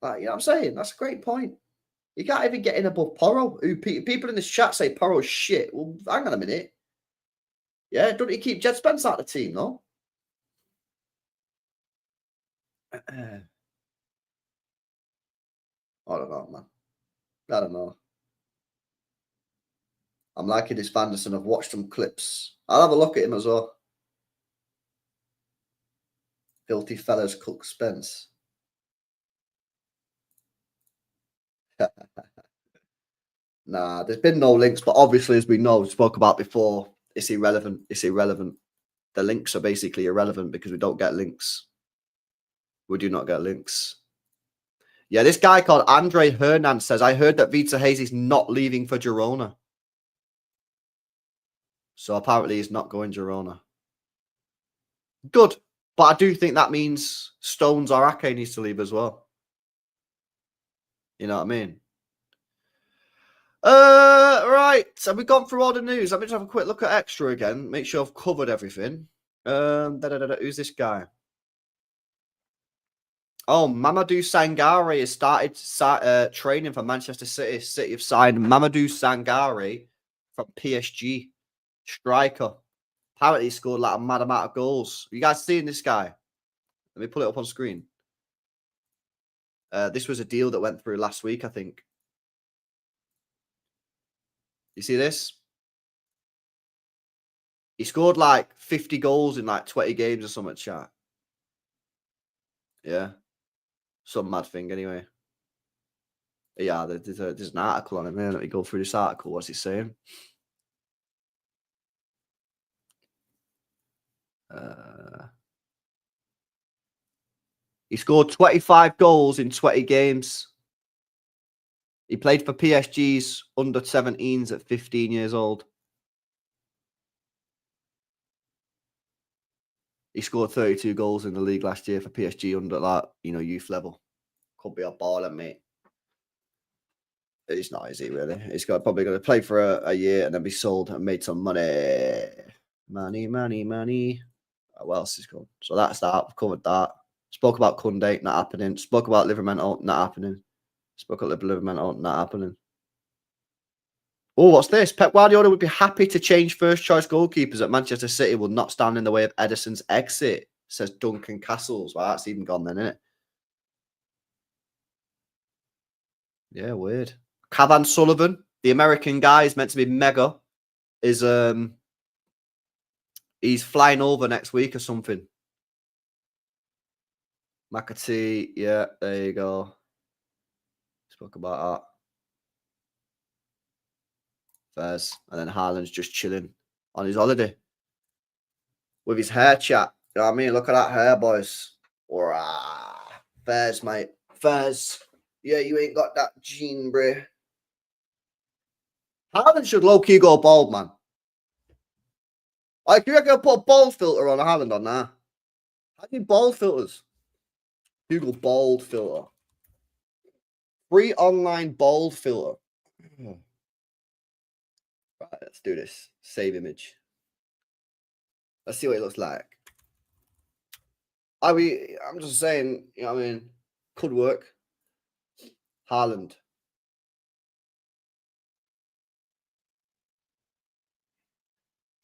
Like, you know what I'm saying? That's a great point. You can't even get in above Porro. People in this chat say Porro's shit. Well, hang on a minute. Yeah, don't you keep Jed Spence out of the team, though? I don't know, man. I don't know. I'm liking this Vanderson. I've watched some clips. I'll have a look at him as well. Filthy fellas cook Spence. Nah, there's been no links, but obviously, as we know, we spoke about before, it's irrelevant. It's irrelevant. The links are basically irrelevant because we don't get links. We do not get links. Yeah, this guy called Andre Hernan says, I heard that Vita Hayes is not leaving for Girona. So apparently he's not going Girona. Good. But I do think that means Stones or Ake needs to leave as well. You know what I mean? Right. So we've gone through all the news. Let me just have a quick look at Extra again. Make sure I've covered everything. Who's this guy? Oh, Mamadou Sangare has started training for Manchester City. City have signed Mamadou Sangare from PSG. Striker. Apparently he scored like a mad amount of goals. You guys seeing this guy? Let me pull it up on screen. This was a deal that went through last week, I think. You see this? He scored like 50 goals in like 20 games or something, chat. Yeah. Some mad thing anyway. Yeah, there's an article on it, man. Let me go through this article. What's he saying? He scored 25 goals in 20 games. He played for PSG's under 17s at 15 years old. He scored 32 goals in the league last year for PSG under that, youth level. Could be a baller, mate. It's not, is he, really? He's probably going to play for a year and then be sold and made some money. Money. What else is going? So that's that. I've covered that. Spoke about Kounde, not happening. Spoke about Livramento, not happening. Spoke about Livramento, not happening. Oh, what's this? Pep Guardiola would be happy to change first-choice goalkeepers at Manchester City will not stand in the way of Ederson's exit, says Duncan Castles. Well, that's even gone then, isn't it? Yeah, weird. Cavan Sullivan, the American guy, is meant to be mega. Is he's flying over next week or something. McAtee, yeah, there you go. Spoke about that. Fairs. And then Haaland's just chilling on his holiday with his hair chat. You know what I mean? Look at that hair, boys. Fairs, mate. Fairs. Yeah, you ain't got that gene, bro. Haaland should low-key go bald, man. Like, you reckon I'll put a bald filter on a Haaland on there? How do you bald filters? Google bald filter. Free online bald filter. Right, let's do this. Save image. Let's see what it looks like. I'm just saying, you know what I mean? Could work. Haaland.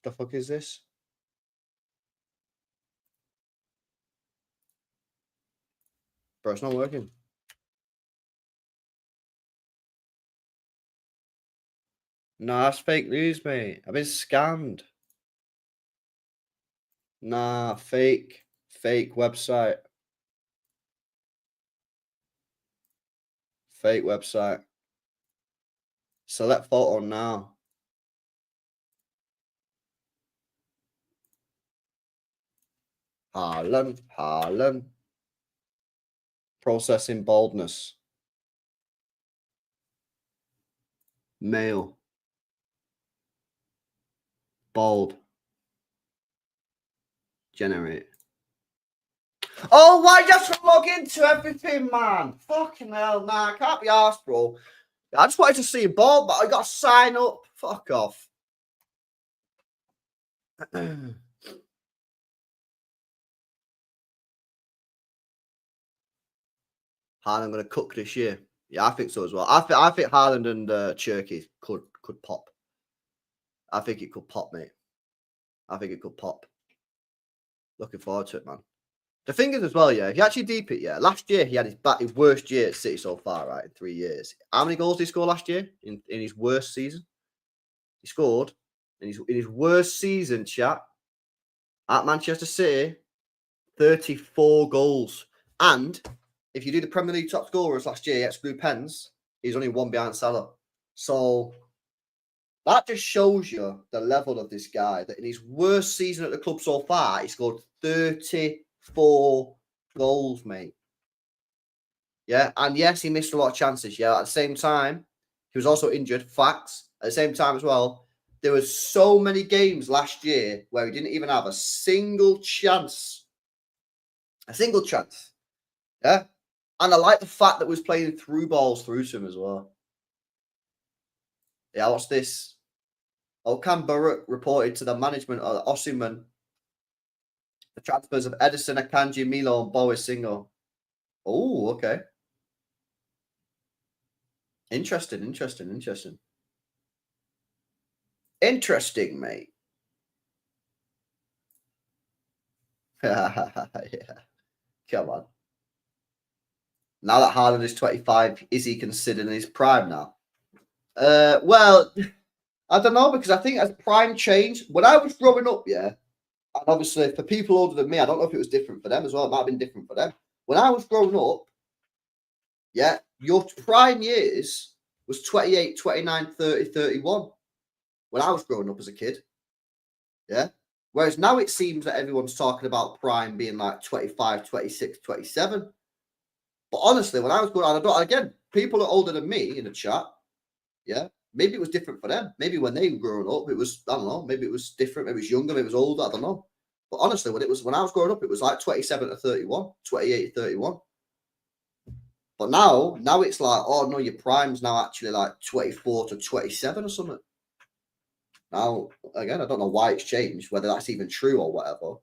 The fuck is this? Bro, it's not working. Nah, that's fake news, mate. I've been scammed. Nah, fake. Fake website. Fake website. Select photo now. Haaland. Processing baldness. Male. Bald. Generate. Oh, why you have to log into everything, man? Fucking hell, nah, I can't be arsed, bro. I just wanted to see a bald, but I got to sign up. Fuck off. Haaland going to cook this year. Yeah, I think so as well. I think Haaland and Cherky could pop. I think it could pop, mate. I think it could pop. Looking forward to it, man. The thing is as well, yeah, if you actually deep it, yeah, last year he had his worst year at City so far, right, in 3 years. How many goals did he score last year in his worst season? He scored in his worst season, chat, at Manchester City, 34 goals. And if you do the Premier League top scorers last year, exclude pens, he's only one behind Salah. So that just shows you the level of this guy, that in his worst season at the club so far, he scored 34 goals, mate. Yeah, and yes, he missed a lot of chances. Yeah, at the same time, he was also injured. Facts. At the same time as well, there were so many games last year where he didn't even have a single chance. A single chance. Yeah. And I like the fact that he was playing through balls through to him as well. Yeah, what's this? Okan Buruk reported to the management of Osimhen the transfers of Ederson, Akanji, Milo, and Boa Singo. Oh, okay. Interesting, mate. Yeah. Come on. Now that Haaland is 25, is he considered in his prime now? Well, I don't know, because I think as prime changed, when I was growing up, yeah, and obviously for people older than me, I don't know if it was different for them as well. It might have been different for them. When I was growing up, yeah, your prime years was 28, 29, 30, 31. When I was growing up as a kid. Yeah. Whereas now it seems that everyone's talking about prime being like 25, 26, 27. But honestly, when I was growing up, again, people are older than me in the chat. Yeah. Maybe it was different for them. Maybe when they were growing up, it was, I don't know, maybe it was different. Maybe it was younger, maybe it was older. I don't know. But honestly, when I was growing up, it was like 27 to 31, 28 to 31. But now it's like, oh no, your prime's now actually like 24 to 27 or something. Now, again, I don't know why it's changed, whether that's even true or whatever.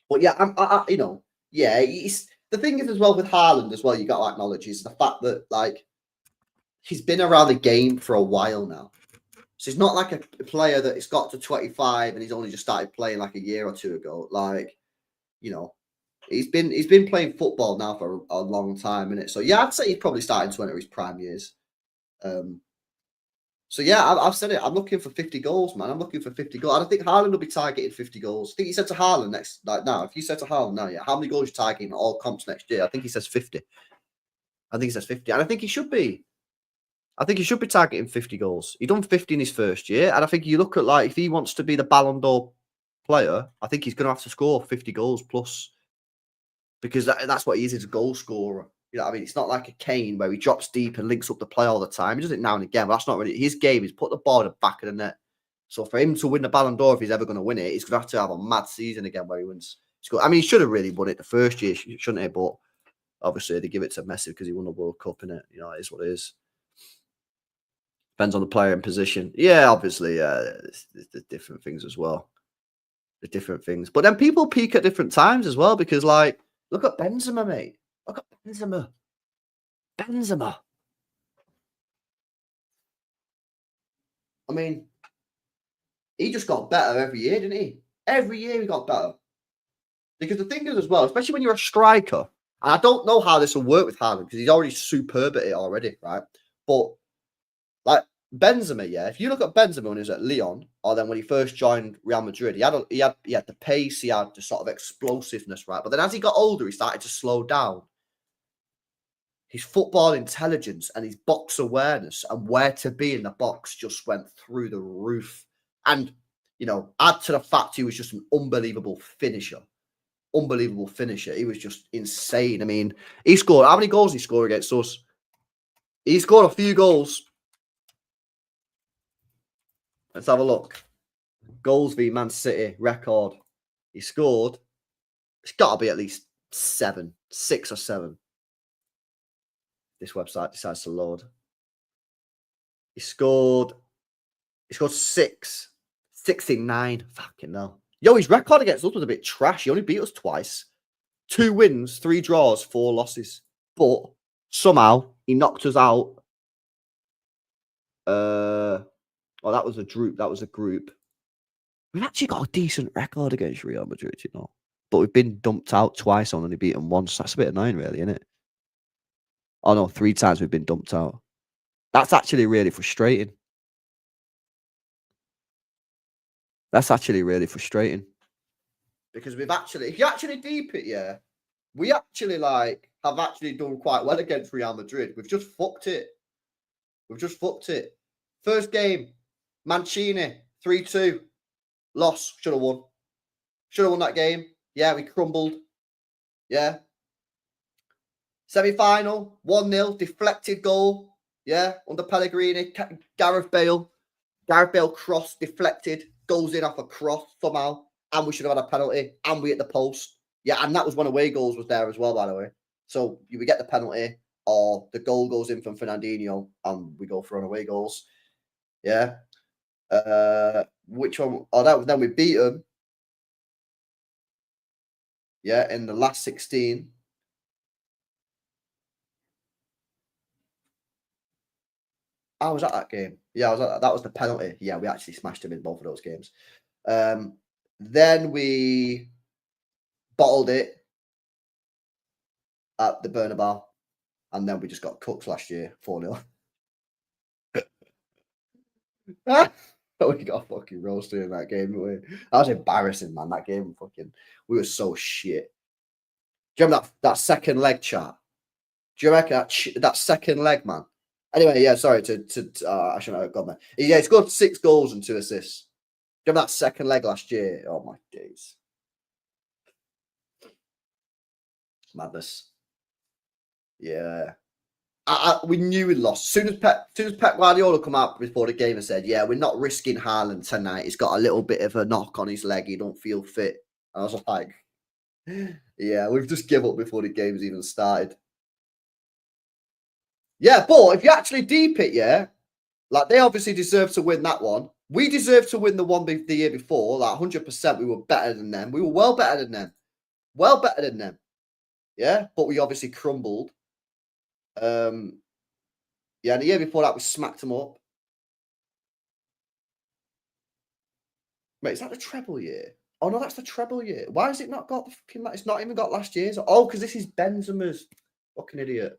But yeah, I you know, Yeah, the thing is as well with Haaland as well, you got to acknowledge is the fact that like he's been around the game for a while now. So he's not like a player that it's got to 25 and he's only just started playing like a year or two ago. Like, you know, he's been playing football now for a long time, innit? So yeah, I'd say he's probably starting to enter his prime years. So yeah, I've said it. I'm looking for 50 goals, man. I'm looking for 50 goals. And I think Haaland will be targeting 50 goals. I think he said to Haaland next, like now, if you said to Haaland now, yeah, how many goals are you targeting all comps next year? I think he says 50. I think he says 50. And I think he should be. I think he should be targeting 50 goals. He done 50 in his first year. And I think you look at like, if he wants to be the Ballon d'Or player, I think he's going to have to score 50 goals plus. Because that's what he is a goal scorer. You know what I mean? It's not like a Kane where he drops deep and links up the play all the time. He does it now and again, but that's not really his game. Is put the ball in the back of the net. So for him to win the Ballon d'Or, if he's ever going to win it, he's going to have a mad season again where he wins. I mean, he should have really won it the first year, shouldn't he? But obviously they give it to Messi because he won the World Cup, innit? You know, it is what it is. Depends on the player and position. Yeah, obviously, there's different things as well. The different things. But then people peak at different times as well because, like, look at Benzema, mate. Look at Benzema. Benzema. I mean, he just got better every year, didn't he? Every year he got better. Because the thing is as well, especially when you're a striker, and I don't know how this will work with Haaland because he's already superb at it already, right? But like Benzema, yeah, if you look at Benzema when he was at Lyon, or then when he first joined Real Madrid, he had the pace, he had the sort of explosiveness, right? But then as he got older, he started to slow down. His football intelligence and his box awareness and where to be in the box just went through the roof. And, you know, add to the fact he was just an unbelievable finisher. Unbelievable finisher. He was just insane. I mean, he scored, how many goals did he score against us? He scored a few goals. Let's have a look. Goals v Man City record. He scored. It's got to be at least 6 or 7. This website decides to load. He scored 6. 69. Fucking hell. Yo, his record against us was a bit trash. He only beat us twice. 2 wins, 3 draws, 4 losses. But somehow he knocked us out. Oh, that was a group. We've actually got a decent record against Real Madrid, you know. But we've been dumped out twice and only beaten once. That's a bit annoying, really, isn't it? Oh, no, 3 times we've been dumped out. That's actually really frustrating. Because we've actually, if you actually deep it, yeah, we actually have actually done quite well against Real Madrid. We've just fucked it. First game, Mancini, 3-2. Loss. Should have won that game. Yeah, we crumbled. Yeah. Semi-final, 1-0, deflected goal. Yeah, under Pellegrini. Gareth Bale cross, deflected, goes in off a cross somehow. And we should have had a penalty. And we hit the post. Yeah, and that was when away goals was there as well, by the way. So we get the penalty, or the goal goes in from Fernandinho, and we go for an away goals. Yeah. Which one? Oh, then we beat them. Yeah, in the last 16. I was at that game. Yeah, that was the penalty. Yeah, we actually smashed him in both of those games. Then we bottled it at the Bernabeu, and then we just got cooked last year, 4-0. We got fucking roasted in that game. That was embarrassing, man. That game, we were so shit. Do you remember that second leg chat? Do you reckon that second leg, man? Anyway, yeah, sorry I shouldn't have gone there. Yeah, he scored 6 goals and 2 assists. Do you remember that second leg last year? Oh my days. Madness. Yeah. We knew we lost. As soon as Pep Guardiola come out before the game and said, yeah, we're not risking Haaland tonight. He's got a little bit of a knock on his leg. He don't feel fit. I was like, yeah, we've just give up before the game's even started. Yeah, but if you actually deep it, yeah, like they obviously deserve to win that one. We deserve to win the one the year before. Like 100%, we were better than them. We were well better than them. Yeah, but we obviously crumbled. Yeah, and the year before that, we smacked them up. Mate, is that the treble year? Oh, no, that's the treble year. Why has it not got the fucking... It's not even got last year's. Oh, because this is Benzema's. Fucking idiot.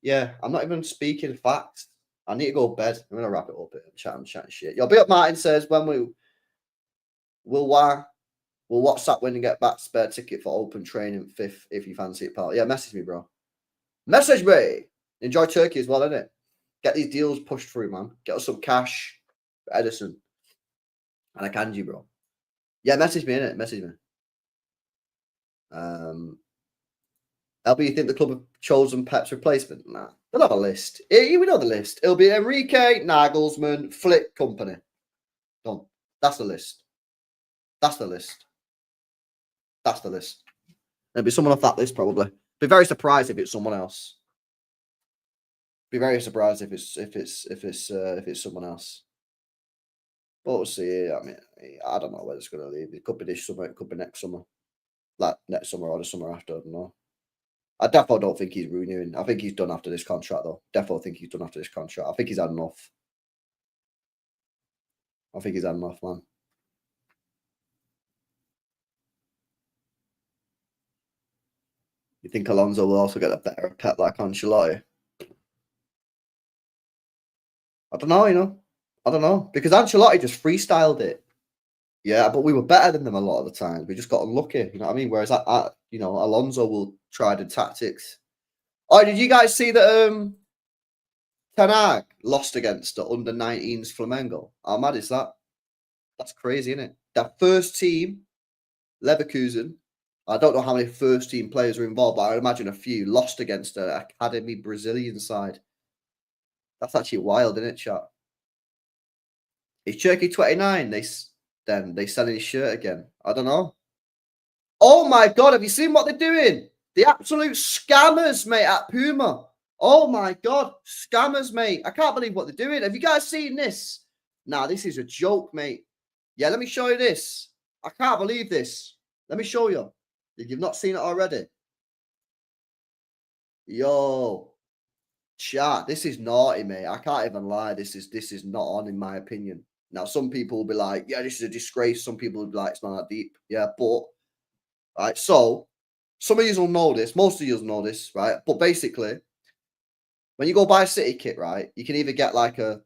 Yeah, I'm not even speaking facts. I need to go to bed. I'm going to wrap it up. I'm chatting shit. Yo, Big Up Martin says, when we'll WhatsApp when you get back, spare ticket for open training 5th if you fancy it, pal. Yeah, message me, bro. Message me. Enjoy Turkey as well, innit? Get these deals pushed through, man. Get us some cash for Edison. And I can you, bro. Yeah, message me, innit? Message me. LB, you think the club have chosen Pep's replacement? Nah. They'll have a list. We know the list. It'll be Enrique, Nagelsmann, Flick, company. Done. That's the list. That's the list. That's the list. It'll be someone off that list, probably. Be very surprised if it's someone else. Be very surprised if it's someone else. But we'll see. I mean, I don't know where it's going to leave. It could be this summer. It could be next summer. Like next summer or the summer after. I don't know. I definitely don't think he's renewing. I think he's done after this contract, though. Definitely think he's done after this contract. I think he's had enough. I think he's had enough, man. You think Alonso will also get a better pet like Ancelotti? I don't know, you know. I don't know. Because Ancelotti just freestyled it. Yeah, but we were better than them a lot of the time. We just got unlucky, you know what I mean? Whereas, you know, Alonso will try the tactics. Oh, did you guys see that Ten Hag lost against the under-19s Flamengo? How mad is that? That's crazy, isn't it? That first team, Leverkusen, I don't know how many first-team players were involved, but I imagine a few, lost against an academy Brazilian side. That's actually wild, isn't it, chat? Is Cherky 29? They selling his shirt again. I don't know. Oh my God, have you seen what they're doing? The absolute scammers, mate, at Puma. Oh my God, scammers, mate. I can't believe what they're doing. Have you guys seen this? Nah, this is a joke, mate. Yeah, let me show you this. I can't believe this. Let me show you. If you've not seen it already. Yo. Chat, this is naughty, mate. I can't even lie. This is not on, in my opinion. Now, some people will be like, yeah, this is a disgrace. Some people will be like, it's not that deep. Yeah, but, right, so, some of you will know this. Most of you will know this, right? But basically, when you go buy a City kit, right, you can either get like a...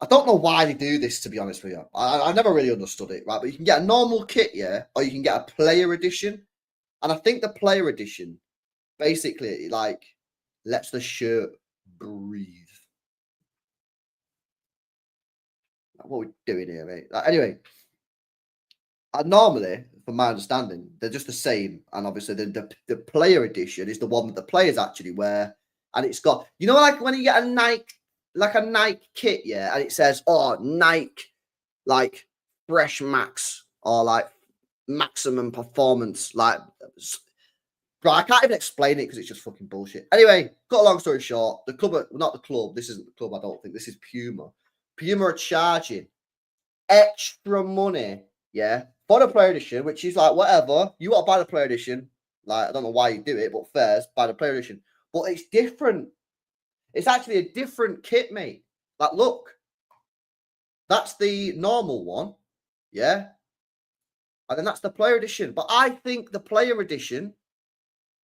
I don't know why they do this, to be honest with you. I never really understood it, right? But you can get a normal kit, yeah, or you can get a player edition. And I think the player edition, basically, like, lets the shirt breathe. What are we doing here, mate? Anyway, normally, from my understanding, they're just the same. And obviously, the player edition is the one that the players actually wear. And it's got, you know, like when you get a Nike kit, yeah, and it says, oh, Nike, like, Fresh Max, or like, maximum performance, like... Bro, I can't even explain it because it's just fucking bullshit. Anyway, cut a long story short, the club, not the club, this isn't the club, I don't think, this is Puma. Puma are charging extra money, yeah, for the player edition, which is like, whatever, you want to buy the player edition, like, I don't know why you do it, but fairs, buy the player edition. But it's different. It's actually a different kit, mate. Like, look, that's the normal one, yeah, and then that's the player edition. But I think the player edition...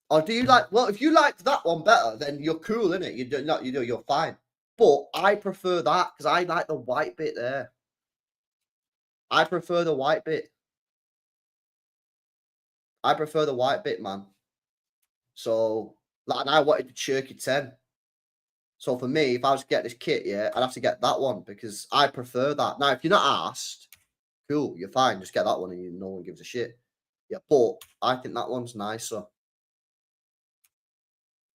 Or do you like... Well, if you like that one better, then you're cool, innit? You're fine. But I prefer that because I like the white bit there. I prefer the white bit. I prefer the white bit, man. So, like, I wanted the Cherky 10. So for me, if I was to get this kit, yeah, I'd have to get that one because I prefer that. Now, if you're not asked, cool, you're fine. Just get that one and no one gives a shit. Yeah, but I think that one's nicer.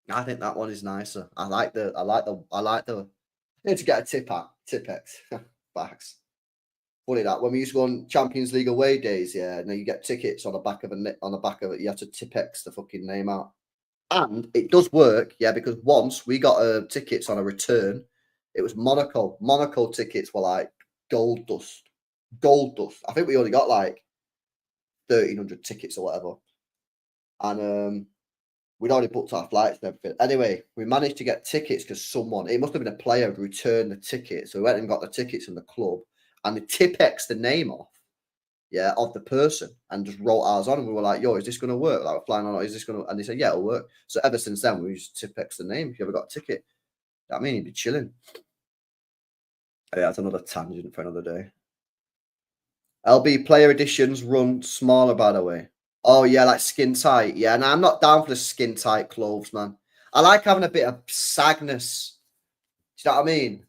I think that one is nicer. I like the I need to get a Tipex. Facts. Funny that when we used to go on Champions League away days, yeah, now you get tickets on the back of it. You have to Tipex the fucking name out. And it does work, yeah, because once we got tickets on a return, it was Monaco. Monaco tickets were like gold dust. Gold dust. I think we only got like 1,300 tickets or whatever. And We'd already booked our flights and everything. Anyway, we managed to get tickets because someone, it must have been a player, who returned the ticket. So we went and got the tickets from the club, and the Tipex the name off, yeah, of the person, and just wrote ours on. And we were like, yo, is this going to work? Like, we're flying on, is this going to, and they said, yeah, it'll work. So ever since then, we used Tipex the name. If you ever got a ticket, I mean, you'd be chilling. Yeah, that's another tangent for another day. LB player editions run smaller, by the way. Oh, yeah, like skin tight. Yeah, no, I'm not down for the skin tight clothes, man. I like having a bit of sagness. Do you know what I mean?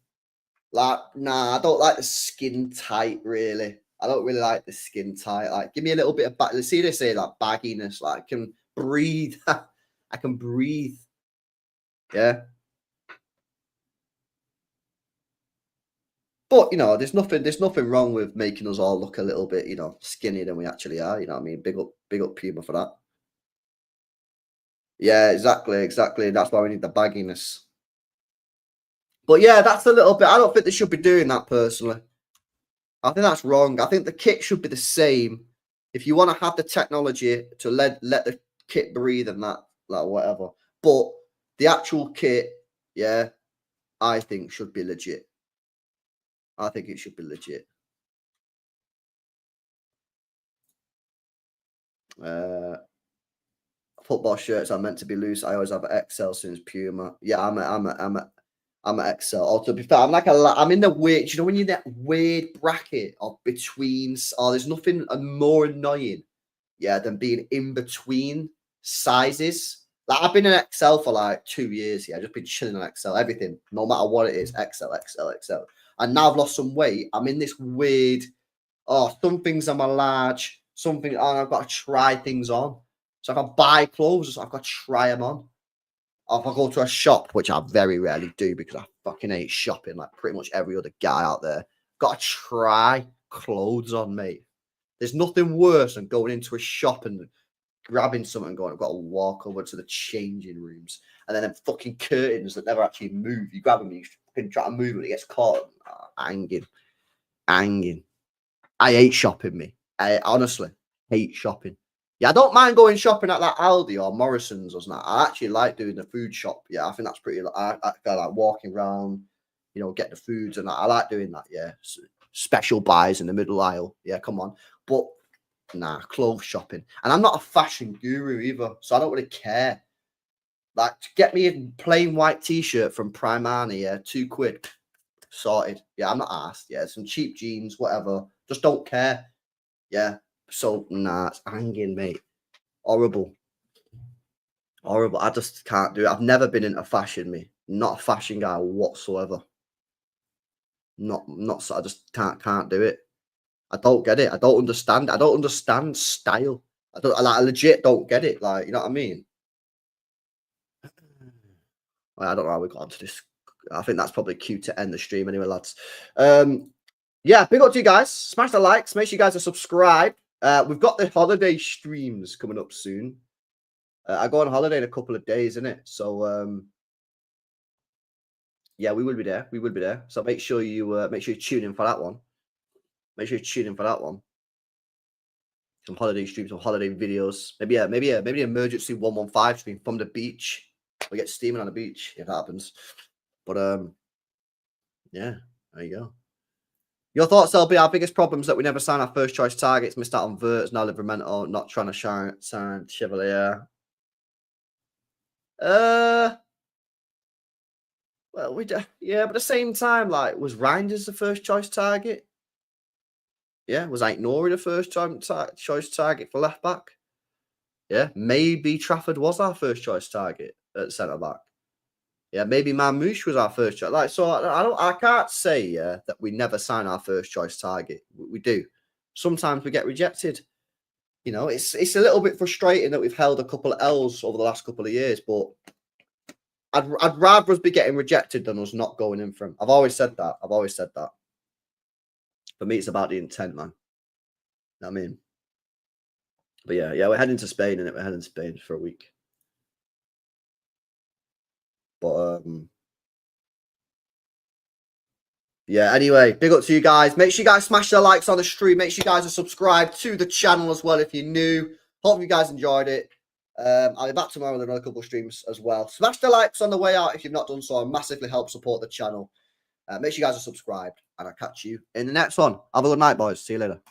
Like, nah, I don't like the skin tight, really. I don't really like the skin tight. Like, give me a little bit of back. See, they say like bagginess. Like, I can breathe. I can breathe. Yeah. But you know, there's nothing wrong with making us all look a little bit, you know, skinnier than we actually are. You know what I mean? Big up Puma for that. Yeah, exactly. That's why we need the bagginess. But yeah, that's a little bit. I don't think they should be doing that personally. I think that's wrong. I think the kit should be the same. If you want to have the technology to let the kit breathe and that, like whatever. But the actual kit, yeah, I think should be legit. I think it should be legit. Football shirts are meant to be loose. I always have an XL since Puma. Yeah, I'm an XL. Or to be fair, I'm in the weird. You know when you're in that weird bracket of between. Oh, there's nothing more annoying, yeah, than being in between sizes. Like I've been in XL for like 2 years. Yeah, I've just been chilling on XL. Everything, no matter what it is, XL. And now I've lost some weight. I'm in this weird. Oh, some things I'm a large. Something. Oh, I've got to try things on. So if I buy clothes, I've got to try them on. Or if I go to a shop, which I very rarely do because I fucking hate shopping, like pretty much every other guy out there, got to try clothes on, mate. There's nothing worse than going into a shop and grabbing something and going, I've got to walk over to the changing rooms. And then them fucking curtains that never actually move. You grab them and you fucking try to move it, it gets caught. Hanging. I hate shopping, me. I honestly hate shopping. Yeah, I don't mind going shopping at like Aldi or Morrison's or something. I actually like doing the food shop. Yeah, I think that's pretty. I like walking around, you know, get the foods and I like doing that. Yeah, special buys in the middle aisle. Yeah, come on. But nah, clothes shopping. And I'm not a fashion guru either, so I don't really care. Like, get me a plain white t-shirt from Primani, yeah, £2, sorted. Yeah, I'm not asked. Yeah, some cheap jeans, whatever. Just don't care. Yeah. So nah, it's hanging, mate. Horrible. I just can't do it. I've never been into fashion, me. Not a fashion guy whatsoever. Not. I just can't do it. I don't get it. I don't understand. I don't understand style. I legit don't get it. Like, you know what I mean? I don't know how we got onto this. I think that's probably cute to end the stream anyway, lads. Yeah, big up to you guys. Smash the likes. Make sure you guys are subscribed. We've got the holiday streams coming up soon. I go on holiday in a couple of days, innit? So yeah, we will be there. So make sure you tune in for that one. Some holiday streams, some holiday videos. Maybe emergency 115 stream from the beach. We get steaming on the beach if that happens. But yeah, there you go. Your thoughts, LB? Our biggest problems that we never sign our first choice targets, missed out on Verts, now Livramento, not trying to sign Chevalier. Well, yeah, but at the same time, like, was Reinders the first choice target? Yeah, was Aït-Nouri the first choice target for left back? Yeah, maybe Trafford was our first choice target at centre back. Yeah, maybe Mamouche was our first choice. Like, so I can't say that we never sign our first choice target. We do. Sometimes we get rejected. You know, it's a little bit frustrating that we've held a couple of L's over the last couple of years, but I'd rather us be getting rejected than us not going in for him. I've always said that. For me, it's about the intent, man. You know what I mean? But yeah, we're heading to Spain, and we're heading to Spain for a week. But yeah, anyway, big up to you guys. Make sure you guys smash the likes on the stream. Make sure you guys are subscribed to the channel as well if you're new. Hope you guys enjoyed it. I'll be back tomorrow with another couple of streams as well. Smash the likes on the way out if you've not done so. It massively helps support the channel. Make sure you guys are subscribed, and I'll catch you in the next one. Have a good night, boys. See you later.